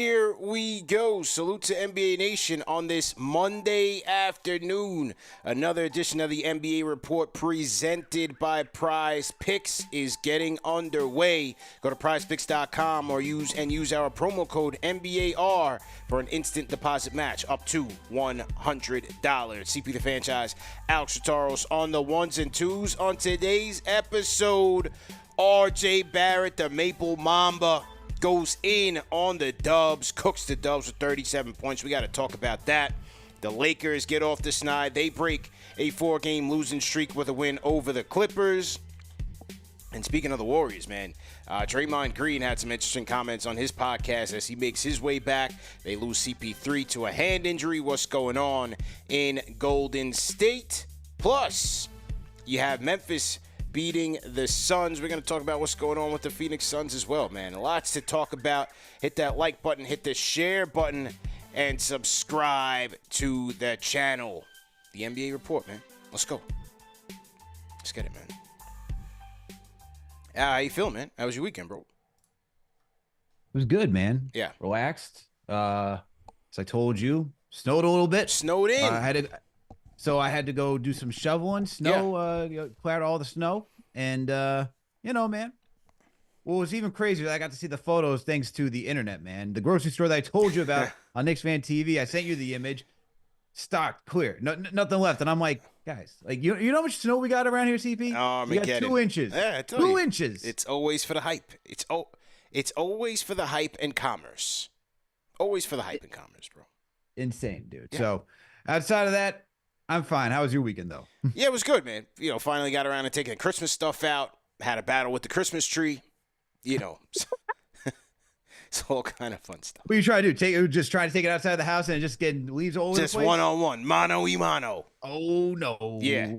Here we go. Salute to NBA Nation on this Monday afternoon. Another edition of the NBA Report presented by Prize Picks is getting underway. Go to prizepicks.com or use our promo code NBAR for an instant deposit match up to $100. CP the franchise, Alex Rotaros on the ones and twos. On today's episode, RJ Barrett, the Maple Mamba, goes in on the Dubs, cooks the Dubs with 37 points. We got to talk about that. The Lakers get off the snide. They break a four-game losing streak with a win over the Clippers. And speaking of the Warriors, man, Draymond Green had some interesting comments on his podcast as he makes his way back. They lose CP3 to a hand injury. What's going on in Golden State? Plus, you have Memphis beating the Suns. We're going to talk about what's going on with the Phoenix Suns as well, man. Lots to talk about. Hit that like button, hit the share button, and subscribe to the channel. The NBA Report, man. Let's go. Let's get it, man. How you feeling, man? How was your weekend, bro? It was good, man. Yeah. Relaxed. As I told you, snowed a little bit. Snowed in. I had to go do some shoveling, cleared all the snow. And, man, what was even crazier, I got to see the photos thanks to the internet, man. The grocery store that I told you about on Knicks Fan TV, I sent you the image. Stocked, clear, nothing left. And I'm like, guys, you know how much snow we got around here, CP? We got 2 inches. Yeah, 2 inches. It's always for the hype. It's always for the hype and commerce. Always for the hype and commerce, bro. Insane, dude. Yeah. So outside of that, I'm fine. How was your weekend, though? Yeah, it was good, man. Finally got around to taking the Christmas stuff out. Had a battle with the Christmas tree. It's all kind of fun stuff. What you try to do? Just try to take it outside the house and just get leaves all over the place? Just one-on-one, mano-y-mano. Oh, no. Yeah.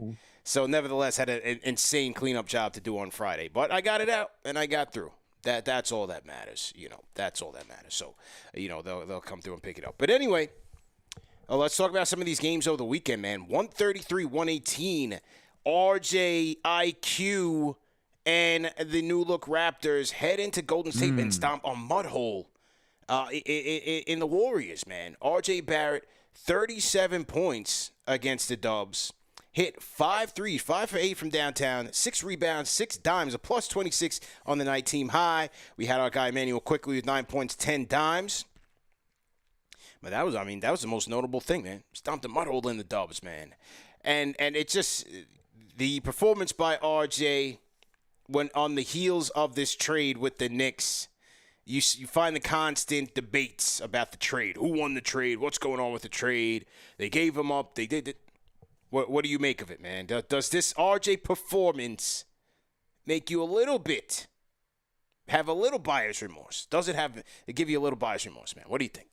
So, nevertheless, had an insane cleanup job to do on Friday. But I got it out, and I got through. That's all that matters. That's all that matters. So, they'll come through and pick it up. But anyway, let's talk about some of these games over the weekend, man. 133-118. RJ, IQ, and the new look Raptors head into Golden State and stomp a mud hole in the Warriors, man. RJ Barrett, 37 points against the Dubs. Hit 5 threes, 5 for 8 from downtown, 6 rebounds, 6 dimes, a plus 26 on the night team high. We had our guy Emmanuel quickly with 9 points, 10 dimes. But that was the most notable thing, man. Stomped a mud hole in the Dubs, man. And it's just the performance by RJ when on the heels of this trade with the Knicks, you find the constant debates about the trade. Who won the trade? What's going on with the trade? They gave him up. They did it. What do you make of it, man? Does this RJ performance make you have a little buyer's remorse? Does it give you a little buyer's remorse, man? What do you think?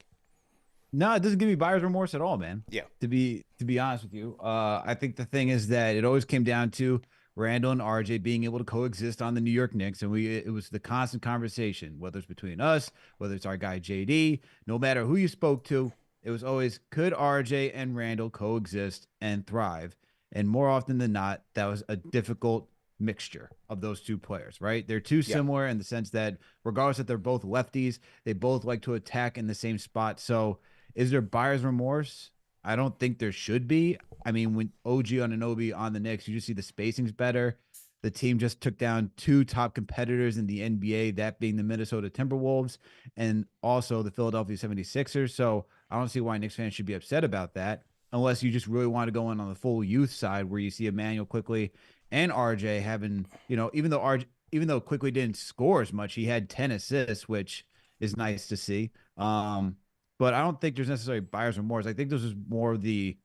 No, it doesn't give me buyer's remorse at all, man. Yeah. To be honest with you, I think the thing is that it always came down to Randall and RJ being able to coexist on the New York Knicks, and it was the constant conversation, whether it's between us, whether it's our guy JD, no matter who you spoke to, it was always, could RJ and Randall coexist and thrive? And more often than not, that was a difficult mixture of those two players, right? They're too similar in the sense that regardless that they're both lefties, they both like to attack in the same spot. So is there buyer's remorse? I don't think there should be. I mean, when OG Anunoby on the Knicks, you just see the spacing's better. The team just took down 2 top competitors in the NBA, that being the Minnesota Timberwolves and also the Philadelphia 76ers. So I don't see why Knicks fans should be upset about that, unless you just really want to go in on the full youth side where you see Emmanuel quickly and RJ having, even though Quickly didn't score as much, he had 10 assists, which is nice to see. But I don't think there's necessarily buyer's remorse. I think this is more of the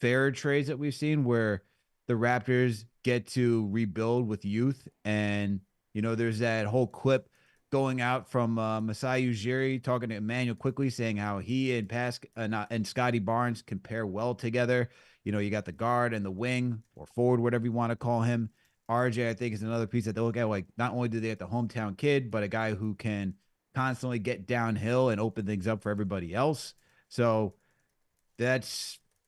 fair trades that we've seen where the Raptors get to rebuild with youth. And, there's that whole clip going out from Masai Ujiri talking to Emmanuel Quickly saying how he and Scotty Barnes compare well together. You got the guard and the wing or forward, whatever you want to call him. RJ, I think, is another piece that they look at. Like, not only do they have the hometown kid, but a guy who can constantly get downhill and open things up for everybody else. So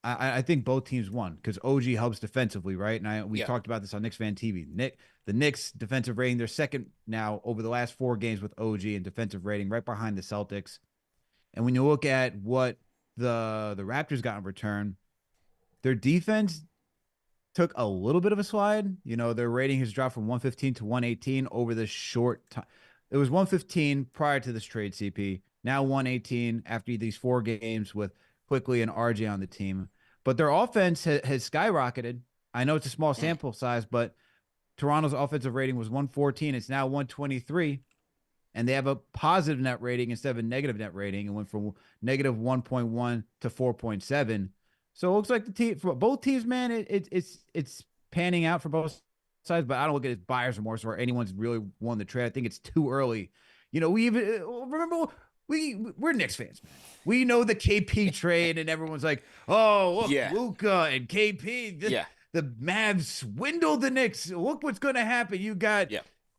I think both teams won because OG helps defensively, right? And we talked about this on Knicks Fan TV. The Knicks defensive rating, they're second now over the last 4 games with OG in defensive rating, right behind the Celtics. And when you look at what the Raptors got in return, their defense took a little bit of a slide. Their rating has dropped from 115 to 118 over this short time. It was 115 prior to this trade, CP. Now 118 after these 4 games with Quickly and RJ on the team. But their offense has skyrocketed. I know it's a small sample size, but Toronto's offensive rating was 114. It's now 123. And they have a positive net rating instead of a negative net rating. It went from negative 1.1 to 4.7. So it looks like the team for both teams, man, it's panning out for both sides. But I don't look at it as buyer's remorse or anyone's really won the trade. I think it's too early. We even remember we're Knicks fans, man. We know the KP trade, and everyone's like, "Oh, look, Yeah. Luka and KP, the Mavs swindled the Knicks. Look what's going to happen. You got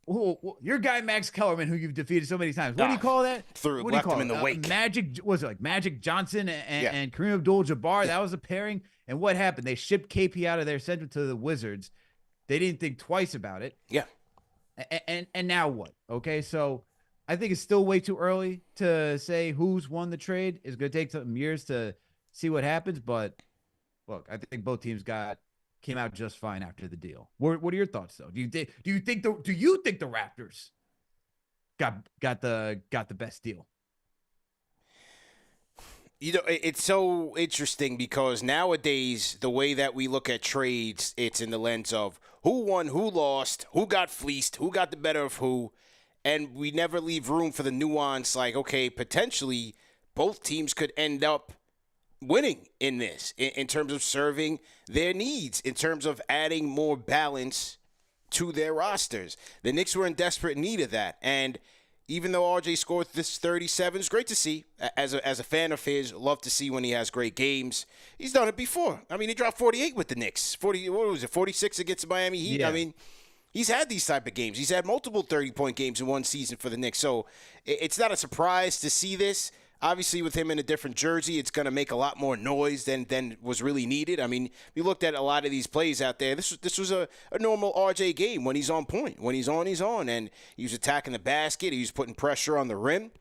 your guy Max Kellerman, who you've defeated so many times. What do you call that? What do you call him in the wake. Magic was it like Magic Johnson and Kareem Abdul-Jabbar? That was a pairing. And what happened? They shipped KP out of there, sent him to the Wizards. They didn't think twice about it. Yeah. And now what? Okay, so I think it's still way too early to say who's won the trade. It's going to take some years to see what happens. But look, I think both teams came out just fine after the deal. What are your thoughts though? Do you think the Raptors got the best deal? It's so interesting because nowadays the way that we look at trades, it's in the lens of who won, who lost, who got fleeced, who got the better of who, and we never leave room for the nuance like, okay, potentially both teams could end up winning in this in terms of serving their needs, in terms of adding more balance to their rosters. The Knicks were in desperate need of that. And even though RJ scored this 37, it's great to see. As a fan of his, love to see when he has great games. He's done it before. I mean, he dropped 48 with the Knicks. 46 against the Miami Heat? Yeah. I mean, he's had these type of games. He's had multiple 30-point games in one season for the Knicks. So it's not a surprise to see this. Obviously, with him in a different jersey, it's going to make a lot more noise than was really needed. I mean, we looked at a lot of these plays out there. This was a normal RJ game when he's on point. When he's on, he's on. And he was attacking the basket. He was putting pressure on the rim.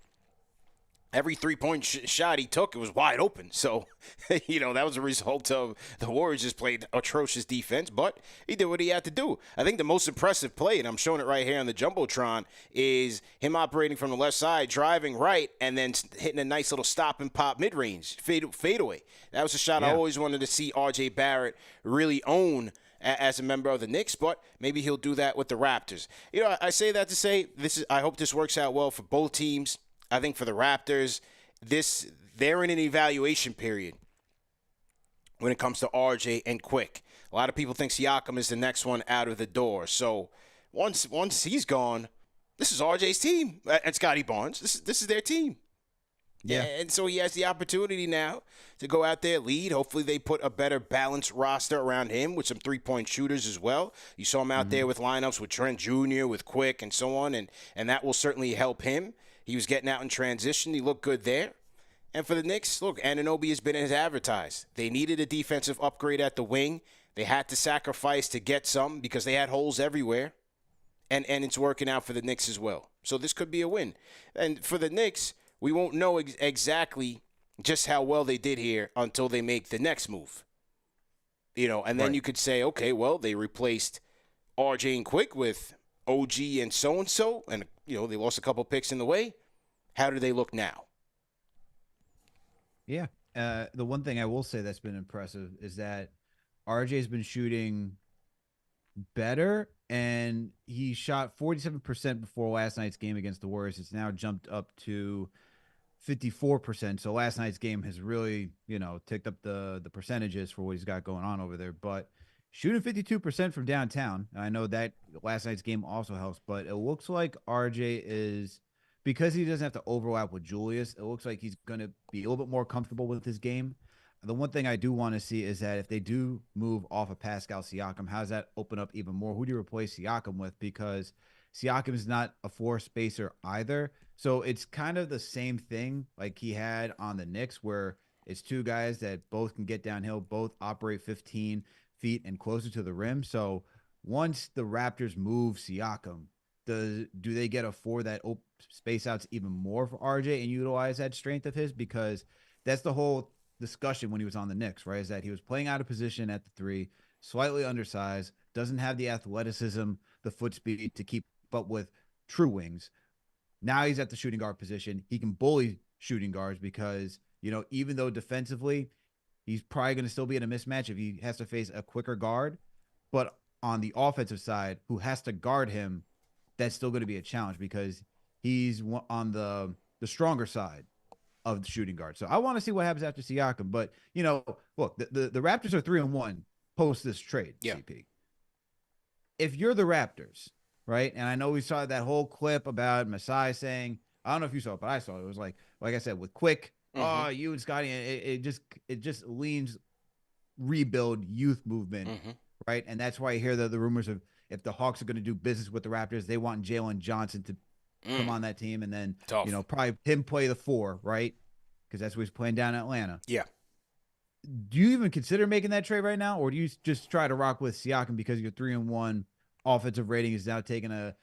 Every three-point shot he took, it was wide open. So, that was a result of the Warriors just played atrocious defense, but he did what he had to do. I think the most impressive play, and I'm showing it right here on the Jumbotron, is him operating from the left side, driving right, and then hitting a nice little stop and pop mid-range, fadeaway. That was a shot I always wanted to see R.J. Barrett really own as a member of the Knicks, but maybe he'll do that with the Raptors. I say that to say I hope this works out well for both teams. I think for the Raptors, they're in an evaluation period when it comes to RJ and Quick. A lot of people think Siakam is the next one out of the door. So once he's gone, this is RJ's team and Scotty Barnes. This is their team. Yeah. And so he has the opportunity now to go out there, lead. Hopefully they put a better balanced roster around him with some three-point shooters as well. You saw him out there with lineups with Trent Jr., with Quick, and so on, and that will certainly help him. He was getting out in transition. He looked good there. And for the Knicks, look, Anunoby has been as advertised. They needed a defensive upgrade at the wing. They had to sacrifice to get some because they had holes everywhere. And it's working out for the Knicks as well. So this could be a win. And for the Knicks, we won't know exactly just how well they did here until they make the next move. And then you could say, okay, well, they replaced RJ and Quick with OG and so-and-so, and, they lost a couple picks in the way. How do they look now? Yeah. The one thing I will say that's been impressive is that RJ's been shooting better, and he shot 47% before last night's game against the Warriors. It's now jumped up to 54%. So last night's game has really, ticked up the percentages for what he's got going on over there. But shooting 52% from downtown, I know that last night's game also helps, but it looks like RJ is, because he doesn't have to overlap with Julius, it looks like he's going to be a little bit more comfortable with his game. The one thing I do want to see is that if they do move off of Pascal Siakam, how does that open up even more? Who do you replace Siakam with? Because Siakam is not a floor spacer either. So it's kind of the same thing like he had on the Knicks, where it's two guys that both can get downhill, both operate 15 feet and closer to the rim. So once the Raptors move Siakam, do they get a four that space outs even more for RJ and utilize that strength of his, because that's the whole discussion when he was on the Knicks, right? Is that he was playing out of position at the three, slightly undersized, doesn't have the athleticism, the foot speed to keep up with true wings. Now he's at the shooting guard position. He can bully shooting guards because, even though defensively he's probably going to still be in a mismatch if he has to face a quicker guard, but on the offensive side, who has to guard him, that's still going to be a challenge because he's on the stronger side of the shooting guard. So I want to see what happens after Siakam. But, look, the Raptors are 3-1 post this trade, Yeah. CP. If you're the Raptors, right? And I know we saw that whole clip about Masai saying, I don't know if you saw it, but I saw it. It was like I said, with Quick, you and Scotty, it just leans rebuild youth movement, right? And that's why I hear the rumors of if the Hawks are going to do business with the Raptors, they want Jalen Johnson to come on that team, and then probably him play the 4, right? Because that's what he's playing down in Atlanta. Yeah. Do you even consider making that trade right now, or do you just try to rock with Siakam because your 3-1 offensive rating is now taking a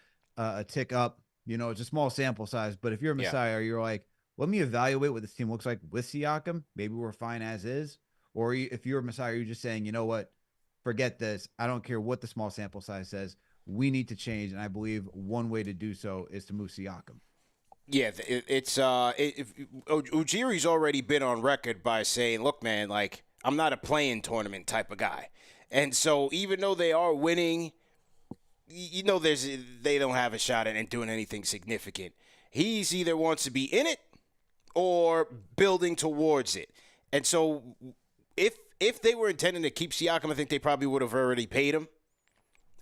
tick up? It's a small sample size, but if you're a Messiah, you're like, let me evaluate what this team looks like with Siakam. Maybe we're fine as is. Or if you're a Messiah, you're just saying, you know what? Forget this. I don't care what the small sample size says. We need to change, and I believe one way to do so is to move Siakam. Yeah, Ujiri's already been on record by saying, look, man, like, I'm not a play-in tournament type of guy. And so even though they are winning, they don't have a shot at doing anything significant. He's either wants to be in it or building towards it. And so if they were intending to keep Siakam, I think they probably would have already paid him.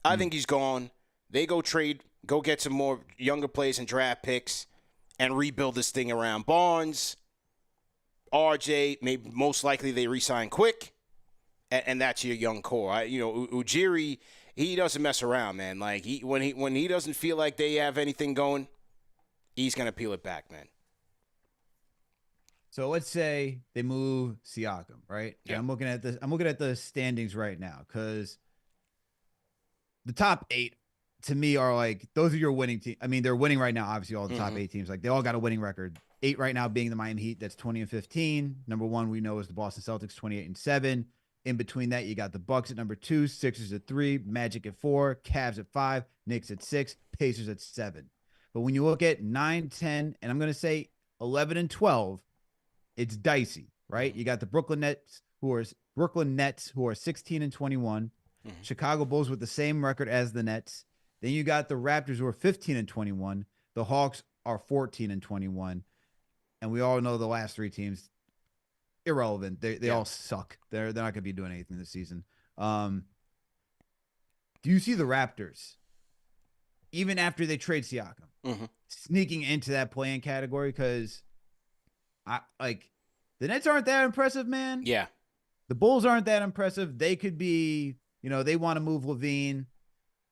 I think he's gone. They go get some more younger players and draft picks and rebuild this thing around Barnes, RJ. Maybe most likely they re-sign Quick, and that's your young core. Ujiri, he doesn't mess around, man. Like when he doesn't feel like they have anything going, he's gonna peel it back, man. So let's say they move Siakam, right? Yeah. And I'm looking at the standings right now because the top 8 to me are like, those are your winning team. I mean, they're winning right now. Obviously, all the top 8 teams, like they all got a winning record. 8 right now being the Miami Heat, that's 20-15. Number 1 we know is the Boston Celtics, 28-7. In between that, you got the Bucks at number 2, Sixers at 3, Magic at 4, Cavs at 5, Knicks at 6, Pacers at 7. But when you look at 9, 10, and I'm going to say 11 and 12, it's dicey, right? You got the Brooklyn Nets who are 16-21, Chicago Bulls with the same record as the Nets. Then you got the Raptors who are 15-21. The Hawks are 14-21. And we all know the last 3 teams, irrelevant. They all suck. They're not going to be doing anything this season. Do you see the Raptors, even after they trade Siakam, sneaking into that play-in category? Because the Nets aren't that impressive, man. Yeah. The Bulls aren't that impressive. They could be, they want to move Levine.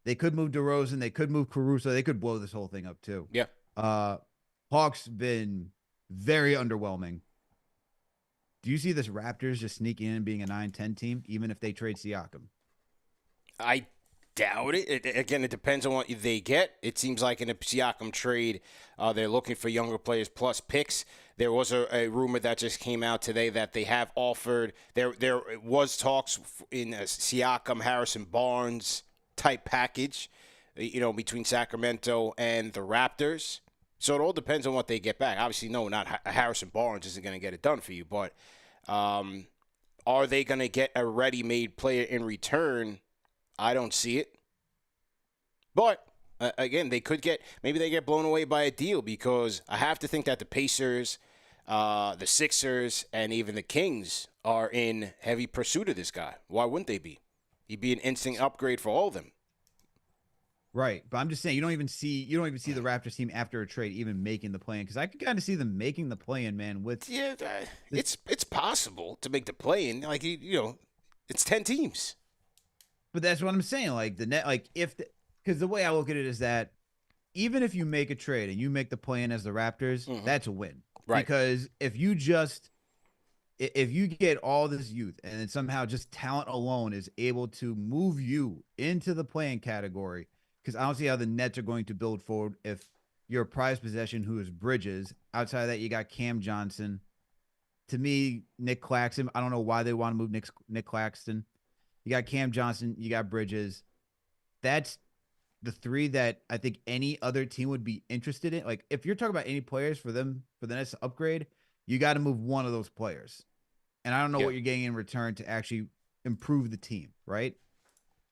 They could move DeRozan. They could move Caruso. They could blow this whole thing up too. Yeah. Hawks been very underwhelming. Do you see this Raptors just sneaking in and being a 9-10 team, even if they trade Siakam? I doubt it. Again, it depends on what they get. It seems like in a Siakam trade, they're looking for younger players plus picks. There was a rumor that just came out today that they have offered. There was talks in a Siakam, Harrison Barnes type package, between Sacramento and the Raptors. So it all depends on what they get back. Obviously, no, not Harrison Barnes isn't going to get it done for you, but are they going to get a ready-made player in return? I don't see it. But again, maybe they get blown away by a deal, because I have to think that the Pacers, the Sixers, and even the Kings are in heavy pursuit of this guy. Why wouldn't they be? He'd be an instant upgrade for all of them. Right, but I'm just saying you don't even see the Raptors team after a trade even making the play-in, because I could kind of see them making the play-in, man. It's possible to make the play-in. Like it's 10 teams. But that's what I'm saying. Like because the way I look at it is that even if you make a trade and you make the play-in as the Raptors, that's a win. Right. Because if you get all this youth and then somehow just talent alone is able to move you into the play-in category, because I don't see how the Nets are going to build forward if your prized possession, who is Bridges. Outside of that, you got Cam Johnson. To me, Nick Claxton. I don't know why they want to move Nick Claxton. You got Cam Johnson. You got Bridges. That's the three that I think any other team would be interested in. Like, if you're talking about any players for them for the next upgrade, you got to move one of those players. And I don't know Yeah. what you're getting in return to actually improve the team, right?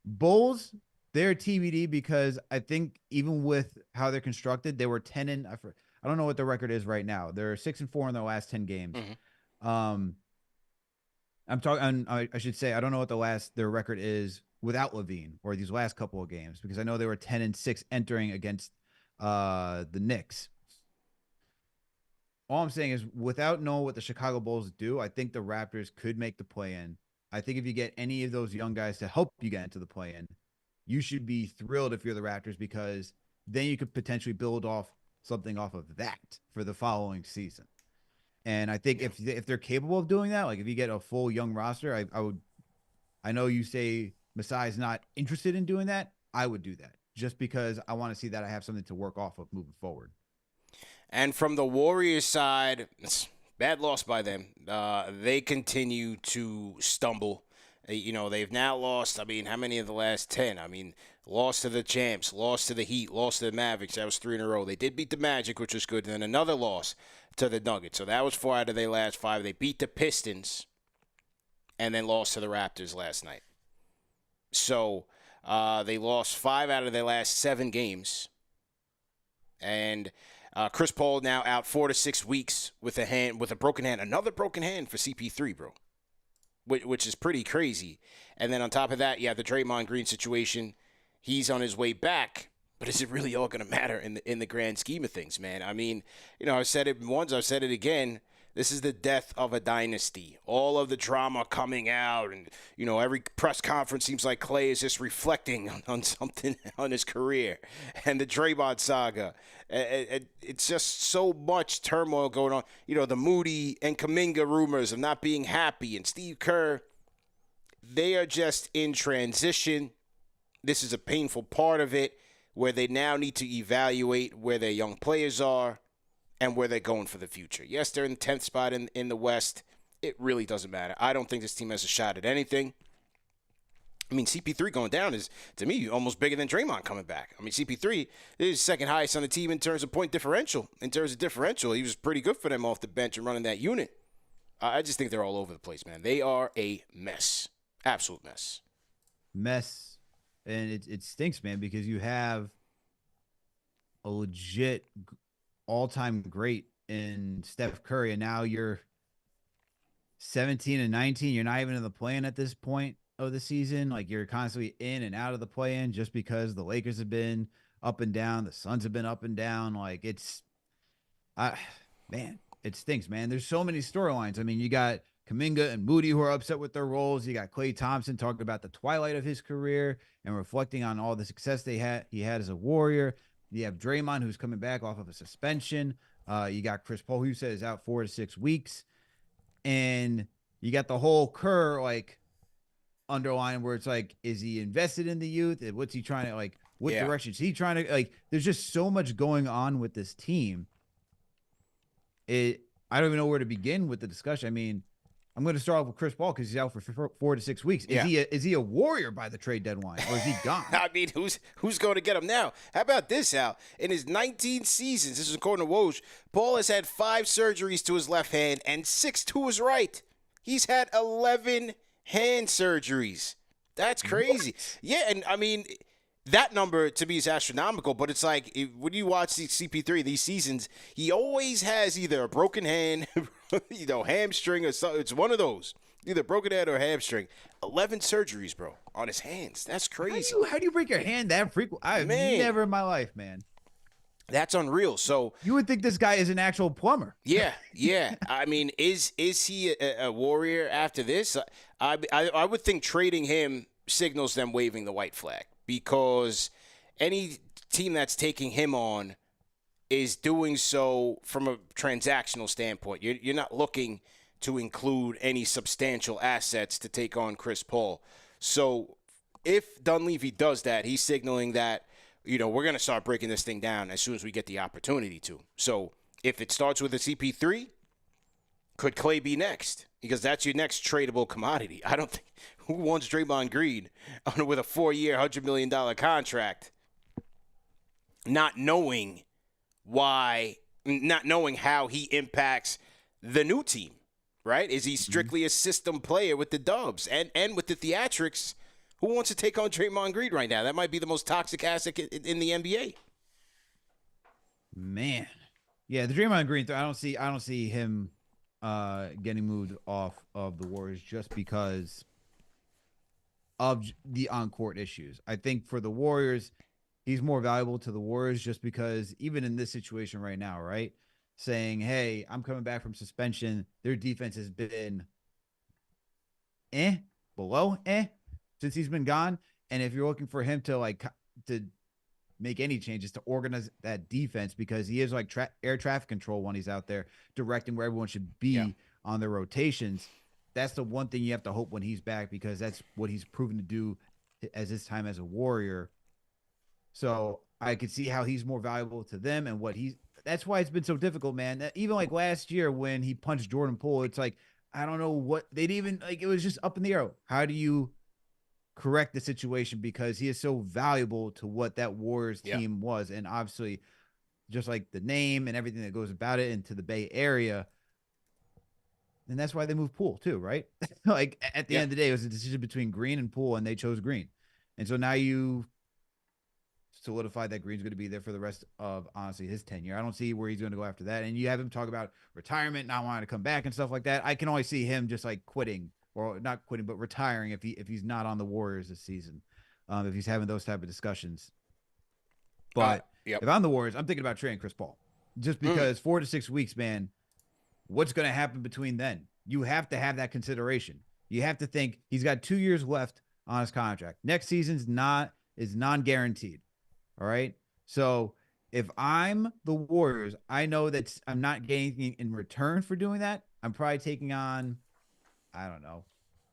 Bulls, they're TBD because I think even with how they're constructed, they were 10 and I don't know what the record is right now. They're 6-4 in their last 10 games. I'm talking. I should say I don't know what their record is without Levine or these last couple of games because I know they were 10-6 entering against the Knicks. All I'm saying is without knowing what the Chicago Bulls do, I think the Raptors could make the play-in. I think if you get any of those young guys to help you get into the play-in, you should be thrilled if you're the Raptors because then you could potentially build off something off of that for the following season. And I think if they're capable of doing that, like if you get a full young roster, I would. I know you say Masai is not interested in doing that. I would do that just because I want to see that I have something to work off of moving forward. And from the Warriors side, bad loss by them. They continue to stumble. They've now lost, I mean, how many of the last 10? I mean, lost to the champs, lost to the Heat, lost to the Mavericks. That was 3 in a row. They did beat the Magic, which was good. And then another loss to the Nuggets. So that was 4 out of their last 5. They beat the Pistons and then lost to the Raptors last night. So they lost 5 out of their last 7 games. And Chris Paul now out 4 to 6 weeks with a broken hand. Another broken hand for CP3, bro, which is pretty crazy. And then on top of that, you have the Draymond Green situation. He's on his way back, but is it really all going to matter in the grand scheme of things, man? I mean, I've said it once, I've said it again. This is the death of a dynasty. All of the drama coming out, and every press conference seems like Clay is just reflecting on something on his career, and the Draymond saga. It's just so much turmoil going on. The Moody and Kuminga rumors of not being happy, and Steve Kerr. They are just in transition. This is a painful part of it, where they now need to evaluate where their young players are and where they're going for the future. Yes, they're in the 10th spot in the West. It really doesn't matter. I don't think this team has a shot at anything. I mean, CP3 going down is, to me, almost bigger than Draymond coming back. I mean, CP3 is second highest on the team in terms of point differential. In terms of differential, he was pretty good for them off the bench and running that unit. I just think they're all over the place, man. They are a mess. Absolute mess. Mess. And it stinks, man, because you have a legit all-time great in Steph Curry, and now you're 17 and 19. You're not even in the play-in at this point of the season. Like, you're constantly in and out of the play-in just because the Lakers have been up and down, the Suns have been up and down. Like, man, it stinks, man. There's so many storylines. I mean, you got Kuminga and Moody who are upset with their roles. You got Klay Thompson talking about the twilight of his career and reflecting on all the success he had as a Warrior. You have Draymond, who's coming back off of a suspension. You got Chris Paul, who says out 4 to 6 weeks. And you got the whole Kerr, underline where it's like, is he invested in the youth? What's he trying to, what direction is he trying to, there's just so much going on with this team. I don't even know where to begin with the discussion. I mean, I'm going to start off with Chris Paul because he's out for 4 to 6 weeks. Is he a Warrior by the trade deadline, or is he gone? I mean, who's going to get him now? How about this, Al? In his 19 seasons, this is according to Woj, Paul has had 5 surgeries to his left hand and 6 to his right. He's had 11 hand surgeries. That's crazy. What? Yeah, and I mean, that number to me is astronomical, but it's like when you watch CP3 these seasons, he always has either a broken hand, hamstring or something. It's one of those, either broken hand or hamstring. 11 surgeries, bro, on his hands. That's crazy. How do you break your hand that frequent? I've never in my life, man. That's unreal. So you would think this guy is an actual plumber. Yeah. I mean, is he a Warrior after this? I would think trading him signals them waving the white flag, because any team that's taking him on is doing so from a transactional standpoint. You're not looking to include any substantial assets to take on Chris Paul. So if Dunleavy does that, he's signaling that we're going to start breaking this thing down as soon as we get the opportunity to. So if it starts with a CP3, could Clay be next? Because that's your next tradable commodity. I don't think who wants Draymond Green with a 4-year, $100 million contract, not knowing how he impacts the new team, right? Is he strictly a system player with the Dubs and with the theatrics? Who wants to take on Draymond Green right now? That might be the most toxic asset in the NBA. Man, yeah, the Draymond Green. I don't see him getting moved off of the Warriors just because of the on-court issues. I think for the Warriors, he's more valuable to the Warriors just because even in this situation right now, right? Saying, hey, I'm coming back from suspension. Their defense has been below since he's been gone. And if you're looking for him to make any changes to organize that defense, because he is like air traffic control when he's out there directing where everyone should be on their rotations. That's the one thing you have to hope when he's back, because that's what he's proven to do as his time as a Warrior. So I could see how he's more valuable to them and that's why it's been so difficult, man. Even like last year when he punched Jordan Poole, it's like, I don't know what they'd even it was just up in the air. How do you correct the situation? Because he is so valuable to what that Warriors team was. And obviously just like the name and everything that goes about it into the Bay Area. And that's why they moved Poole too, right? Like at the end of the day, it was a decision between Green and Poole, and they chose Green. And so now you solidified that Green's going to be there for the rest of, honestly, his tenure. I don't see where he's going to go after that. And you have him talk about retirement, not wanting to come back and stuff like that. I can only see him just like quitting, or not quitting, but retiring if he's not on the Warriors this season, if he's having those type of discussions. But if I'm the Warriors, I'm thinking about trading Chris Paul, just because 4 to 6 weeks, man. What's going to happen between then? You have to have that consideration. You have to think he's got 2 years left on his contract. Next season's non-guaranteed. All right. So if I'm the Warriors, I know that I'm not getting anything in return for doing that. I'm probably taking on, I don't know,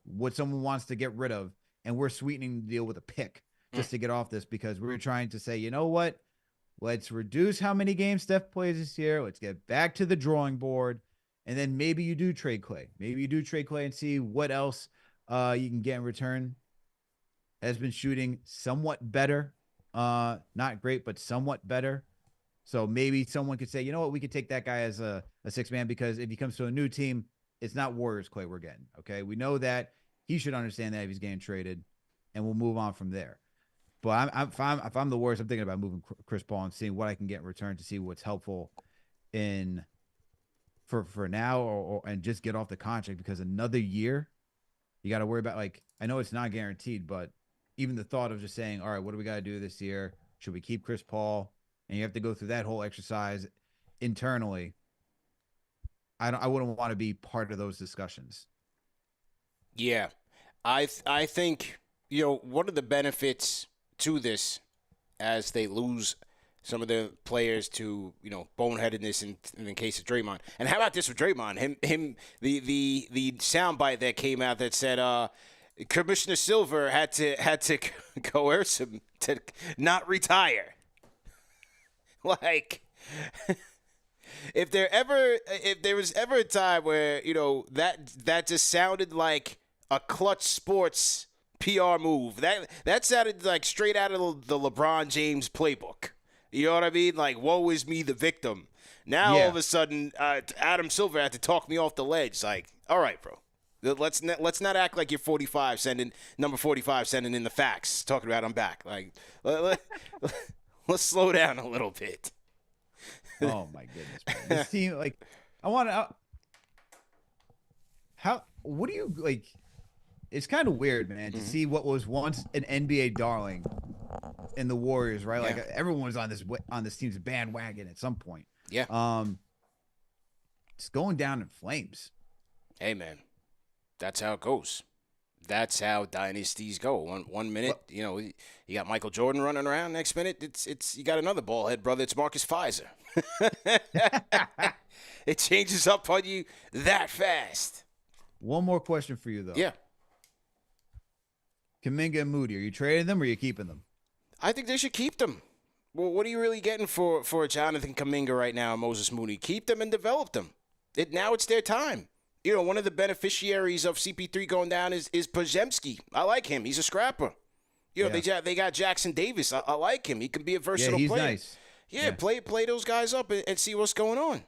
what someone wants to get rid of, and we're sweetening the deal with a pick just to get off this, because we're trying to say, you know what? Let's reduce how many games Steph plays this year. Let's get back to the drawing board. And then maybe you do trade Clay. Maybe you do trade Clay and see what else you can get in return. Has been shooting somewhat better. Not great, but somewhat better. So maybe someone could say, you know what, we could take that guy as a 6-man, because if he comes to a new team, it's not Warriors Clay we're getting. Okay. We know that he should understand that if he's getting traded, and we'll move on from there. But if I'm the Warriors, I'm thinking about moving Chris Paul and seeing what I can get in return to see what's helpful for now, and just get off the contract, because another year you got to worry about, like, I know it's not guaranteed, but even the thought of just saying, all right, what do we got to do this year? Should we keep Chris Paul? And you have to go through that whole exercise internally. I wouldn't want to be part of those discussions. Yeah. I think, one of the benefits to this, as they lose some of the players to, boneheadedness in the case of Draymond. And how about this with Draymond? The soundbite that came out that said Commissioner Silver had to coerce him to not retire. Like, if there was ever a time where, that just sounded like a Clutch Sports PR move, that sounded like straight out of the LeBron James playbook. You know what I mean? Like, woe is me, the victim. Now, all of a sudden, Adam Silver had to talk me off the ledge. Like, all right, bro. Let's not act like you're number 45 sending in the fax, talking about I'm back. Like, let's slow down a little bit. Oh, my goodness, man. This team, like, what do you, like, it's kind of weird, man, to see what was once an NBA darling in the Warriors, right? Like, everyone was on this team's bandwagon at some point. Yeah. It's going down in flames. Hey, man, that's how it goes. That's how dynasties go. One minute, you got Michael Jordan running around. Next minute, it's you got another ballhead brother. It's Marcus Pfizer. It changes up on you that fast. One more question for you, though. Yeah. Kuminga and Moody, are you trading them or are you keeping them? I think they should keep them. Well, what are you really getting for Jonathan Kuminga right now and Moses Moody? Keep them and develop them. Now it's their time. You know, one of the beneficiaries of CP3 going down is Podziemski. I like him. He's a scrapper. You know, they got Jackson Davis. I like him. He can be a versatile he's player. Nice. Yeah, play those guys up and see what's going on.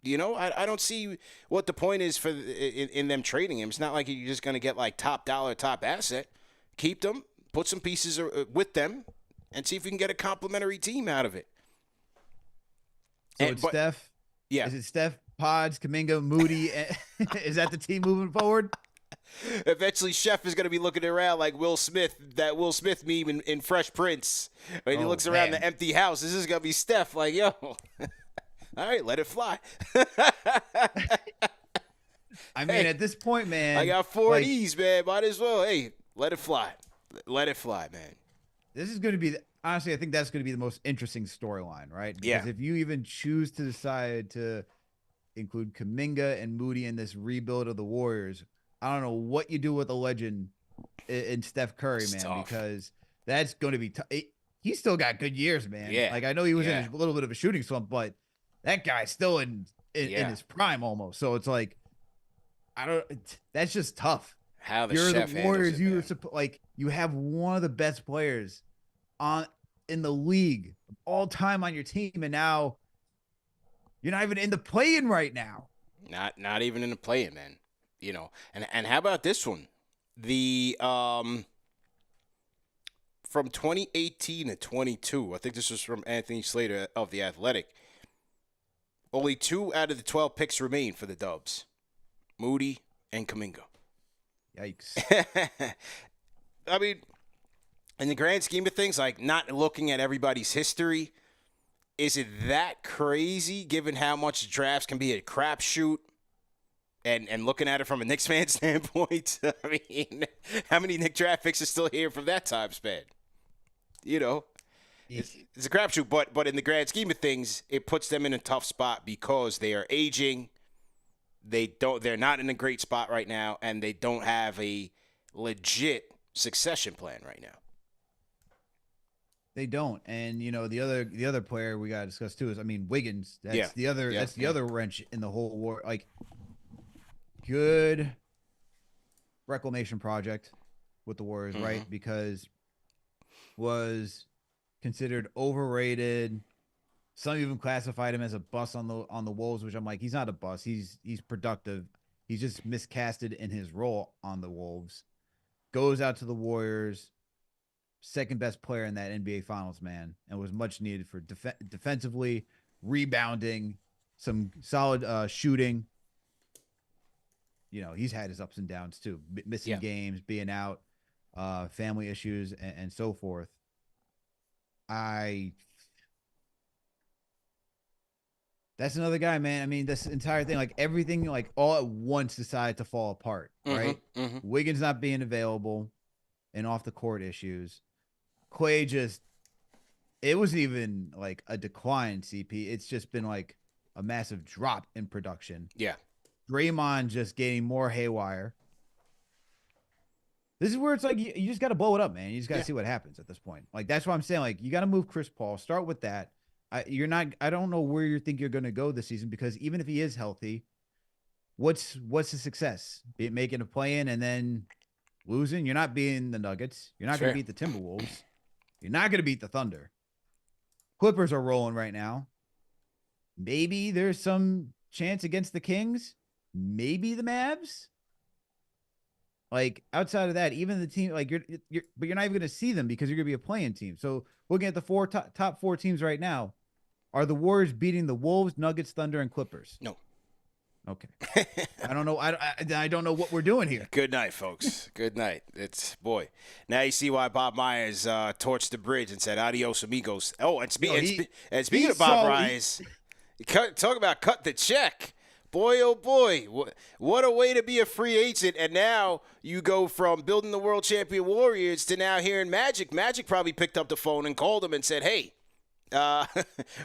You know, I don't see what the point is for in them trading him. It's not like you're just going to get like top dollar, top asset. Keep them, put some pieces with them, and see if we can get a complimentary team out of it. So it's Steph. Yeah. Is it Steph, Pods, Kuminga, Moody? Is that the team moving forward? Eventually, Chef is going to be looking around like Will Smith, that Will Smith meme in Fresh Prince. When he looks around the empty house, this is going to be Steph like, yo, all right, let it fly. I mean, at this point, man. I got 4 of these, man. Might as well. Hey, let it fly. Let it fly, man. This is going to be, honestly, I think that's going to be the most interesting storyline, right? Because if you even choose to decide to include Kuminga and Moody in this rebuild of the Warriors, I don't know what you do with a legend in Steph Curry, man, tough. Because that's going to be tough. He's still got good years, man. Yeah. Like, I know he was in a little bit of a shooting slump, but that guy's still in his prime almost. So it's like, that's just tough. How the You're Chef the Warriors. it, You have one of the best players in the league of all time on your team, and now you're not even in the play-in right now. Not even in the play-in, man. You know, and how about this one? The from 2018 to 22, I think this was from Anthony Slater of The Athletic. Only 2 out of the 12 picks remain for the Dubs. Moody and Kuminga. Yikes. I mean, in the grand scheme of things, like not looking at everybody's history, is it that crazy given how much drafts can be a crapshoot? And looking at it from a Knicks fan standpoint, I mean, how many Knicks draft picks are still here from that time span? You know, it's a crapshoot. But in the grand scheme of things, it puts them in a tough spot because they are aging. They're not in a great spot right now, and they don't have a legit succession plan right now. They don't. And you know, the other player we gotta discuss too is, I mean, Wiggins. That's the other wrench in the whole war. Like, good reclamation project with the Warriors, right? Because was considered overrated. Some even classified him as a bust on the Wolves, which I'm like, he's not a bust. He's productive. He's just miscasted in his role on the Wolves. Goes out to the Warriors, second best player in that NBA Finals, man, and was much needed for defensively, rebounding, some solid shooting. You know, he's had his ups and downs too, missing games, being out, family issues, and so forth. That's another guy, man. I mean, this entire thing, like everything, like all at once decided to fall apart, right? Wiggins not being available and off the court issues. Clay it wasn't even like a decline, CP. It's just been like a massive drop in production. Yeah. Draymond just getting more haywire. This is where it's like, you just got to blow it up, man. You just got to see what happens at this point. Like, that's why I'm saying, like, you got to move Chris Paul. Start with that. I don't know where you think you're going to go this season, because even if he is healthy, what's the success? Making a play-in and then losing? You're not beating the Nuggets. You're not going to beat the Timberwolves. You're not going to beat the Thunder. Clippers are rolling right now. Maybe there's some chance against the Kings. Maybe the Mavs. Like, outside of that, even the team, like, but you're not even going to see them because you're going to be a play-in team. So looking at the top 4 teams right now, are the Warriors beating the Wolves, Nuggets, Thunder, and Clippers? No. Okay. I don't know. I don't know what we're doing here. Good night, folks. Good night. Now you see why Bob Myers torched the bridge and said adios amigos. Oh, and speaking of Bob Myers, talk about cut the check. Boy, oh boy, what a way to be a free agent. And now you go from building the world champion Warriors to now hearing Magic. Magic probably picked up the phone and called him and said, hey,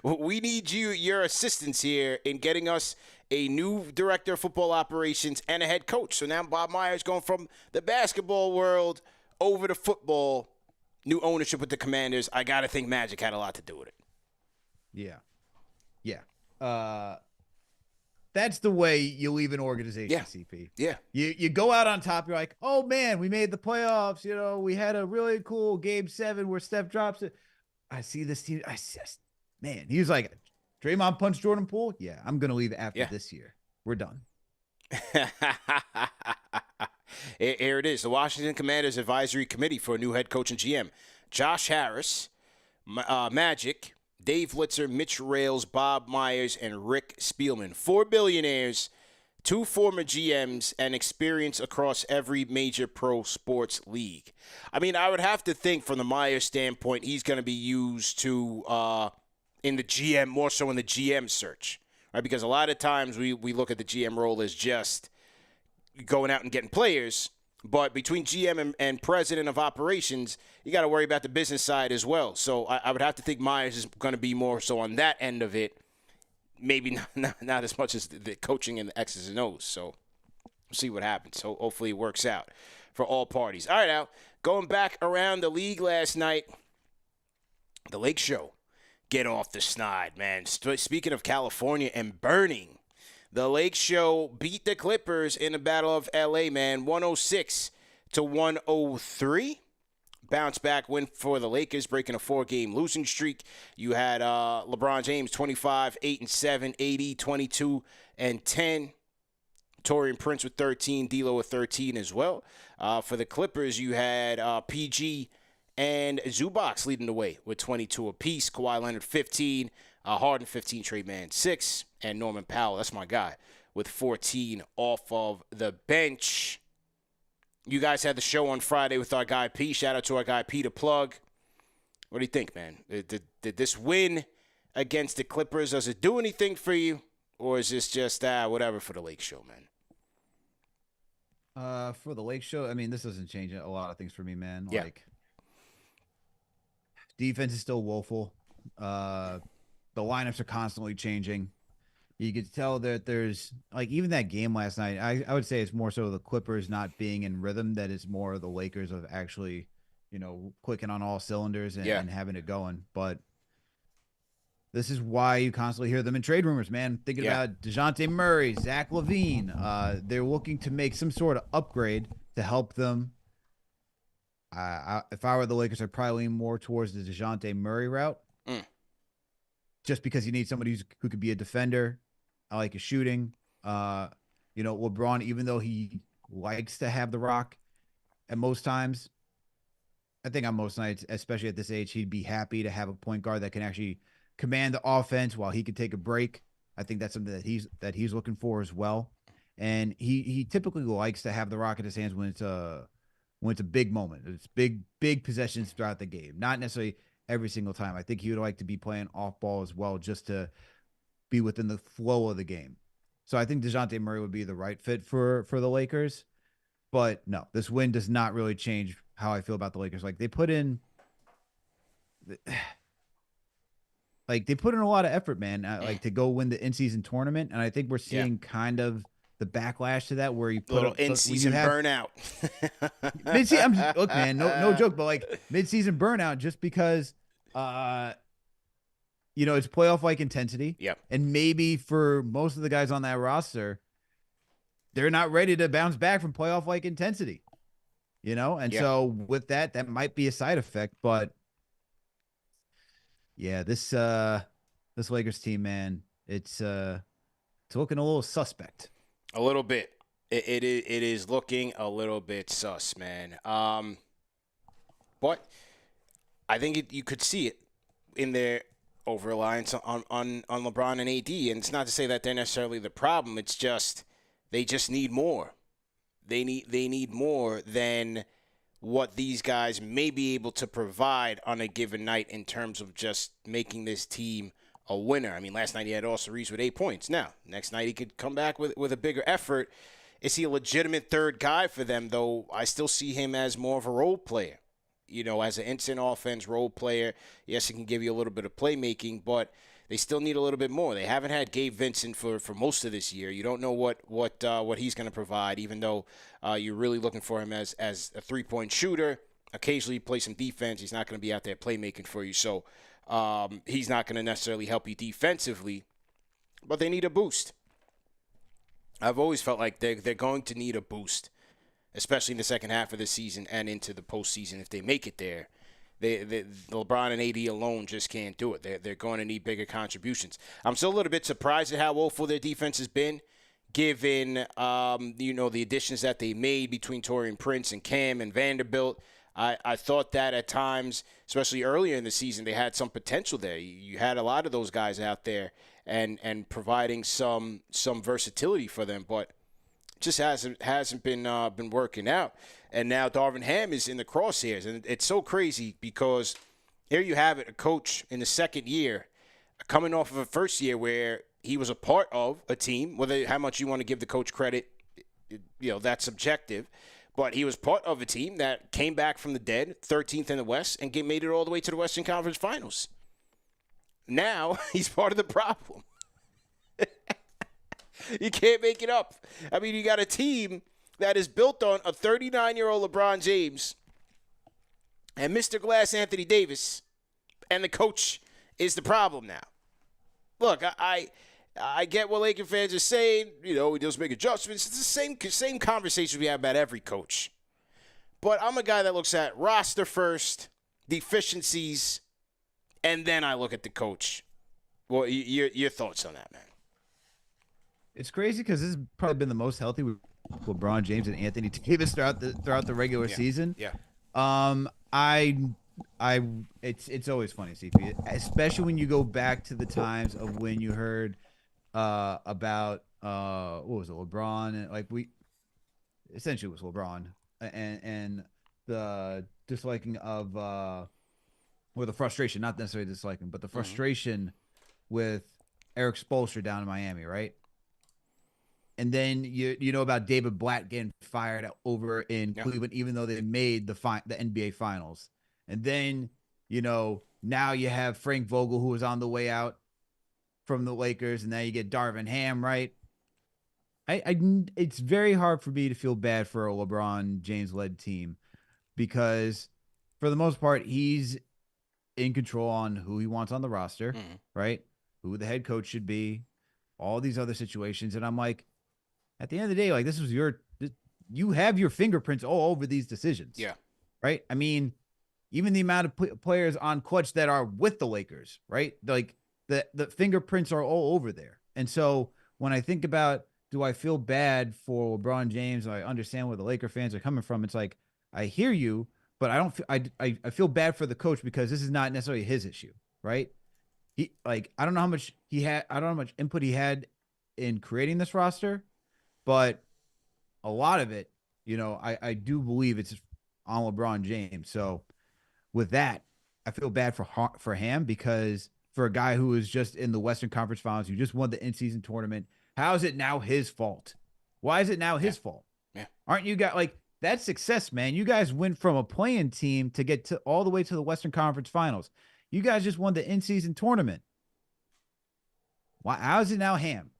we need your assistance here in getting us a new director of football operations and a head coach. So now Bob Myers going from the basketball world over to football. new ownership with the Commanders. I got to think Magic had a lot to do with it. Yeah. Yeah. That's the way you leave an organization, Yeah. CP. Yeah. You go out on top. You're like, oh, man, we made the playoffs. We had a really cool Game 7 where Steph drops it. I see this team. Man, he was like, Draymond punched Jordan Poole. Yeah, I'm going to leave after this year. We're done. Here it is. The Washington Commanders Advisory Committee for a new head coach and GM. Josh Harris, Magic, Dave Litzer, Mitch Rales, Bob Myers, and Rick Spielman. 4 billionaires, 2 former GMs, and experience across every major pro sports league. I mean, I would have to think from the Myers standpoint, he's going to be used to in the GM, more so in the GM search, right? Because a lot of times we look at the GM role as just going out and getting players. But between GM and president of operations, you got to worry about the business side as well. So I would have to think Myers is going to be more so on that end of it. Maybe not as much as the coaching and the X's and O's. So we'll see what happens. So hopefully it works out for all parties. All right, now, going back around the league last night, the Lake Show. Get off the snide, man. Speaking of California and burning, the Lake Show beat the Clippers in the Battle of L.A., man, 106-103. Bounce back win for the Lakers, breaking a 4-game losing streak. You had LeBron James, 25, 8-7, 80, 22, and 10. Torian Prince with 13, D'Lo with 13 as well. For the Clippers, you had PG and Zubac leading the way with 22 apiece. Kawhi Leonard, 15. Harden, 15. Trey Mann, 6. And Norman Powell, that's my guy, with 14 off of the bench. You guys had the show on Friday with our guy P. Shout out to our guy P to plug. What do you think, man? Did this win against the Clippers, does it do anything for you? Or is this just whatever for the Lake Show, man? For the Lake Show, I mean, this doesn't change a lot of things for me, man. Yeah. Like, defense is still woeful. The lineups are constantly changing. You could tell that there's, like, even that game last night, I would say it's more so the Clippers not being in rhythm, that it's more the Lakers of actually, clicking on all cylinders and having it going. But this is why you constantly hear them in trade rumors, man. Thinking about DeJounte Murray, Zach LaVine. They're looking to make some sort of upgrade to help them. If I were the Lakers, I'd probably lean more towards the DeJounte Murray route. Just because you need somebody who could be a defender. I like his shooting. LeBron, even though he likes to have the rock at most times, I think on most nights, especially at this age, he'd be happy to have a point guard that can actually command the offense while he could take a break. I think that's something that he's looking for as well. And he typically likes to have the rock in his hands when it's a big moment. It's big possessions throughout the game. Not necessarily every single time. I think he would like to be playing off ball as well, just to be within the flow of the game. So I think DeJounte Murray would be the right fit for the Lakers. But no, this win does not really change how I feel about the Lakers. Like, they put in a lot of effort, man, to go win the in-season tournament. And I think we're seeing kind of the backlash to that, where you put little in-season burnout. Look, man, no joke, but like mid-season burnout, just because it's playoff-like intensity. Yep. And maybe for most of the guys on that roster, they're not ready to bounce back from playoff-like intensity. And so with that might be a side effect. But yeah, this Lakers team, man, it's looking a little suspect. A little bit. It is looking a little bit sus, man. But I think you could see it in their over-reliance on LeBron and AD. And it's not to say that they're necessarily the problem. It's just they just need more. They need more than what these guys may be able to provide on a given night in terms of just making this team a winner. I mean, last night he had Austin Reeves with 8 points. Now, next night he could come back with a bigger effort. Is he a legitimate third guy for them, though? I still see him as more of a role player. As an instant offense role player. Yes, he can give you a little bit of playmaking, but they still need a little bit more. They haven't had Gabe Vincent for most of this year. You don't know what he's going to provide, even though you're really looking for him as a three-point shooter. occasionally play some defense. He's not going to be out there playmaking for you. So he's not going to necessarily help you defensively, but they need a boost. I've always felt like they're going to need a boost, especially in the second half of the season and into the postseason if they make it there. LeBron and AD alone just can't do it. They're going to need bigger contributions. I'm still a little bit surprised at how woeful their defense has been, given the additions that they made between Taurean Prince and Cam and Vanderbilt. I thought that at times, especially earlier in the season, they had some potential there. You had a lot of those guys out there and providing some versatility for them, but just hasn't been working out. And now Darvin Ham is in the crosshairs, and it's so crazy because here you have it, a coach in the second year coming off of a first year where he was a part of a team. Whether how much you want to give the coach credit, that's subjective. But he was part of a team that came back from the dead, 13th in the West, and made it all the way to the Western Conference Finals. Now he's part of the problem. You can't make it up. I mean, you got a team that is built on a 39-year-old LeBron James and Mr. Glass Anthony Davis, and the coach is the problem now. Look, I get what Laker fans are saying. We just make adjustments. It's the same conversation we have about every coach. But I'm a guy that looks at roster first, deficiencies, and then I look at the coach. Well, your thoughts on that, man? It's crazy because this has probably been the most healthy with LeBron James and Anthony Davis throughout the regular season. Yeah. It's always funny, CP, especially when you go back to the times of when you heard about what was it, LeBron, and essentially it was LeBron and the disliking of or the frustration, not necessarily disliking, but the frustration with Eric Spoelstra down in Miami, right? And then you know about David Blatt getting fired over in Cleveland, even though they made the NBA Finals. And then, now you have Frank Vogel, who was on the way out from the Lakers, and now you get Darvin Ham, right? It's very hard for me to feel bad for a LeBron James-led team because, for the most part, he's in control on who he wants on the roster, right? Who the head coach should be, all these other situations. And I'm like, at the end of the day, this was you have your fingerprints all over these decisions. Yeah. Right? I mean, even the amount of players on Clutch that are with the Lakers, right? The fingerprints are all over there. And so when I think about, do I feel bad for LeBron James? I understand where the Laker fans are coming from. It's like, I hear you, but I don't feel, I feel bad for the coach because this is not necessarily his issue, right? I don't know how much input he had in creating this roster, but a lot of it, I do believe it's on LeBron James. So with that, I feel bad for him because for a guy who was just in the Western Conference Finals, who just won the in-season tournament, how is it now his fault? Why is it now his fault? Yeah. Aren't you guys that's success, man? You guys went from a playing team to get to all the way to the Western Conference Finals. You guys just won the in-season tournament. Why? How is it now Ham?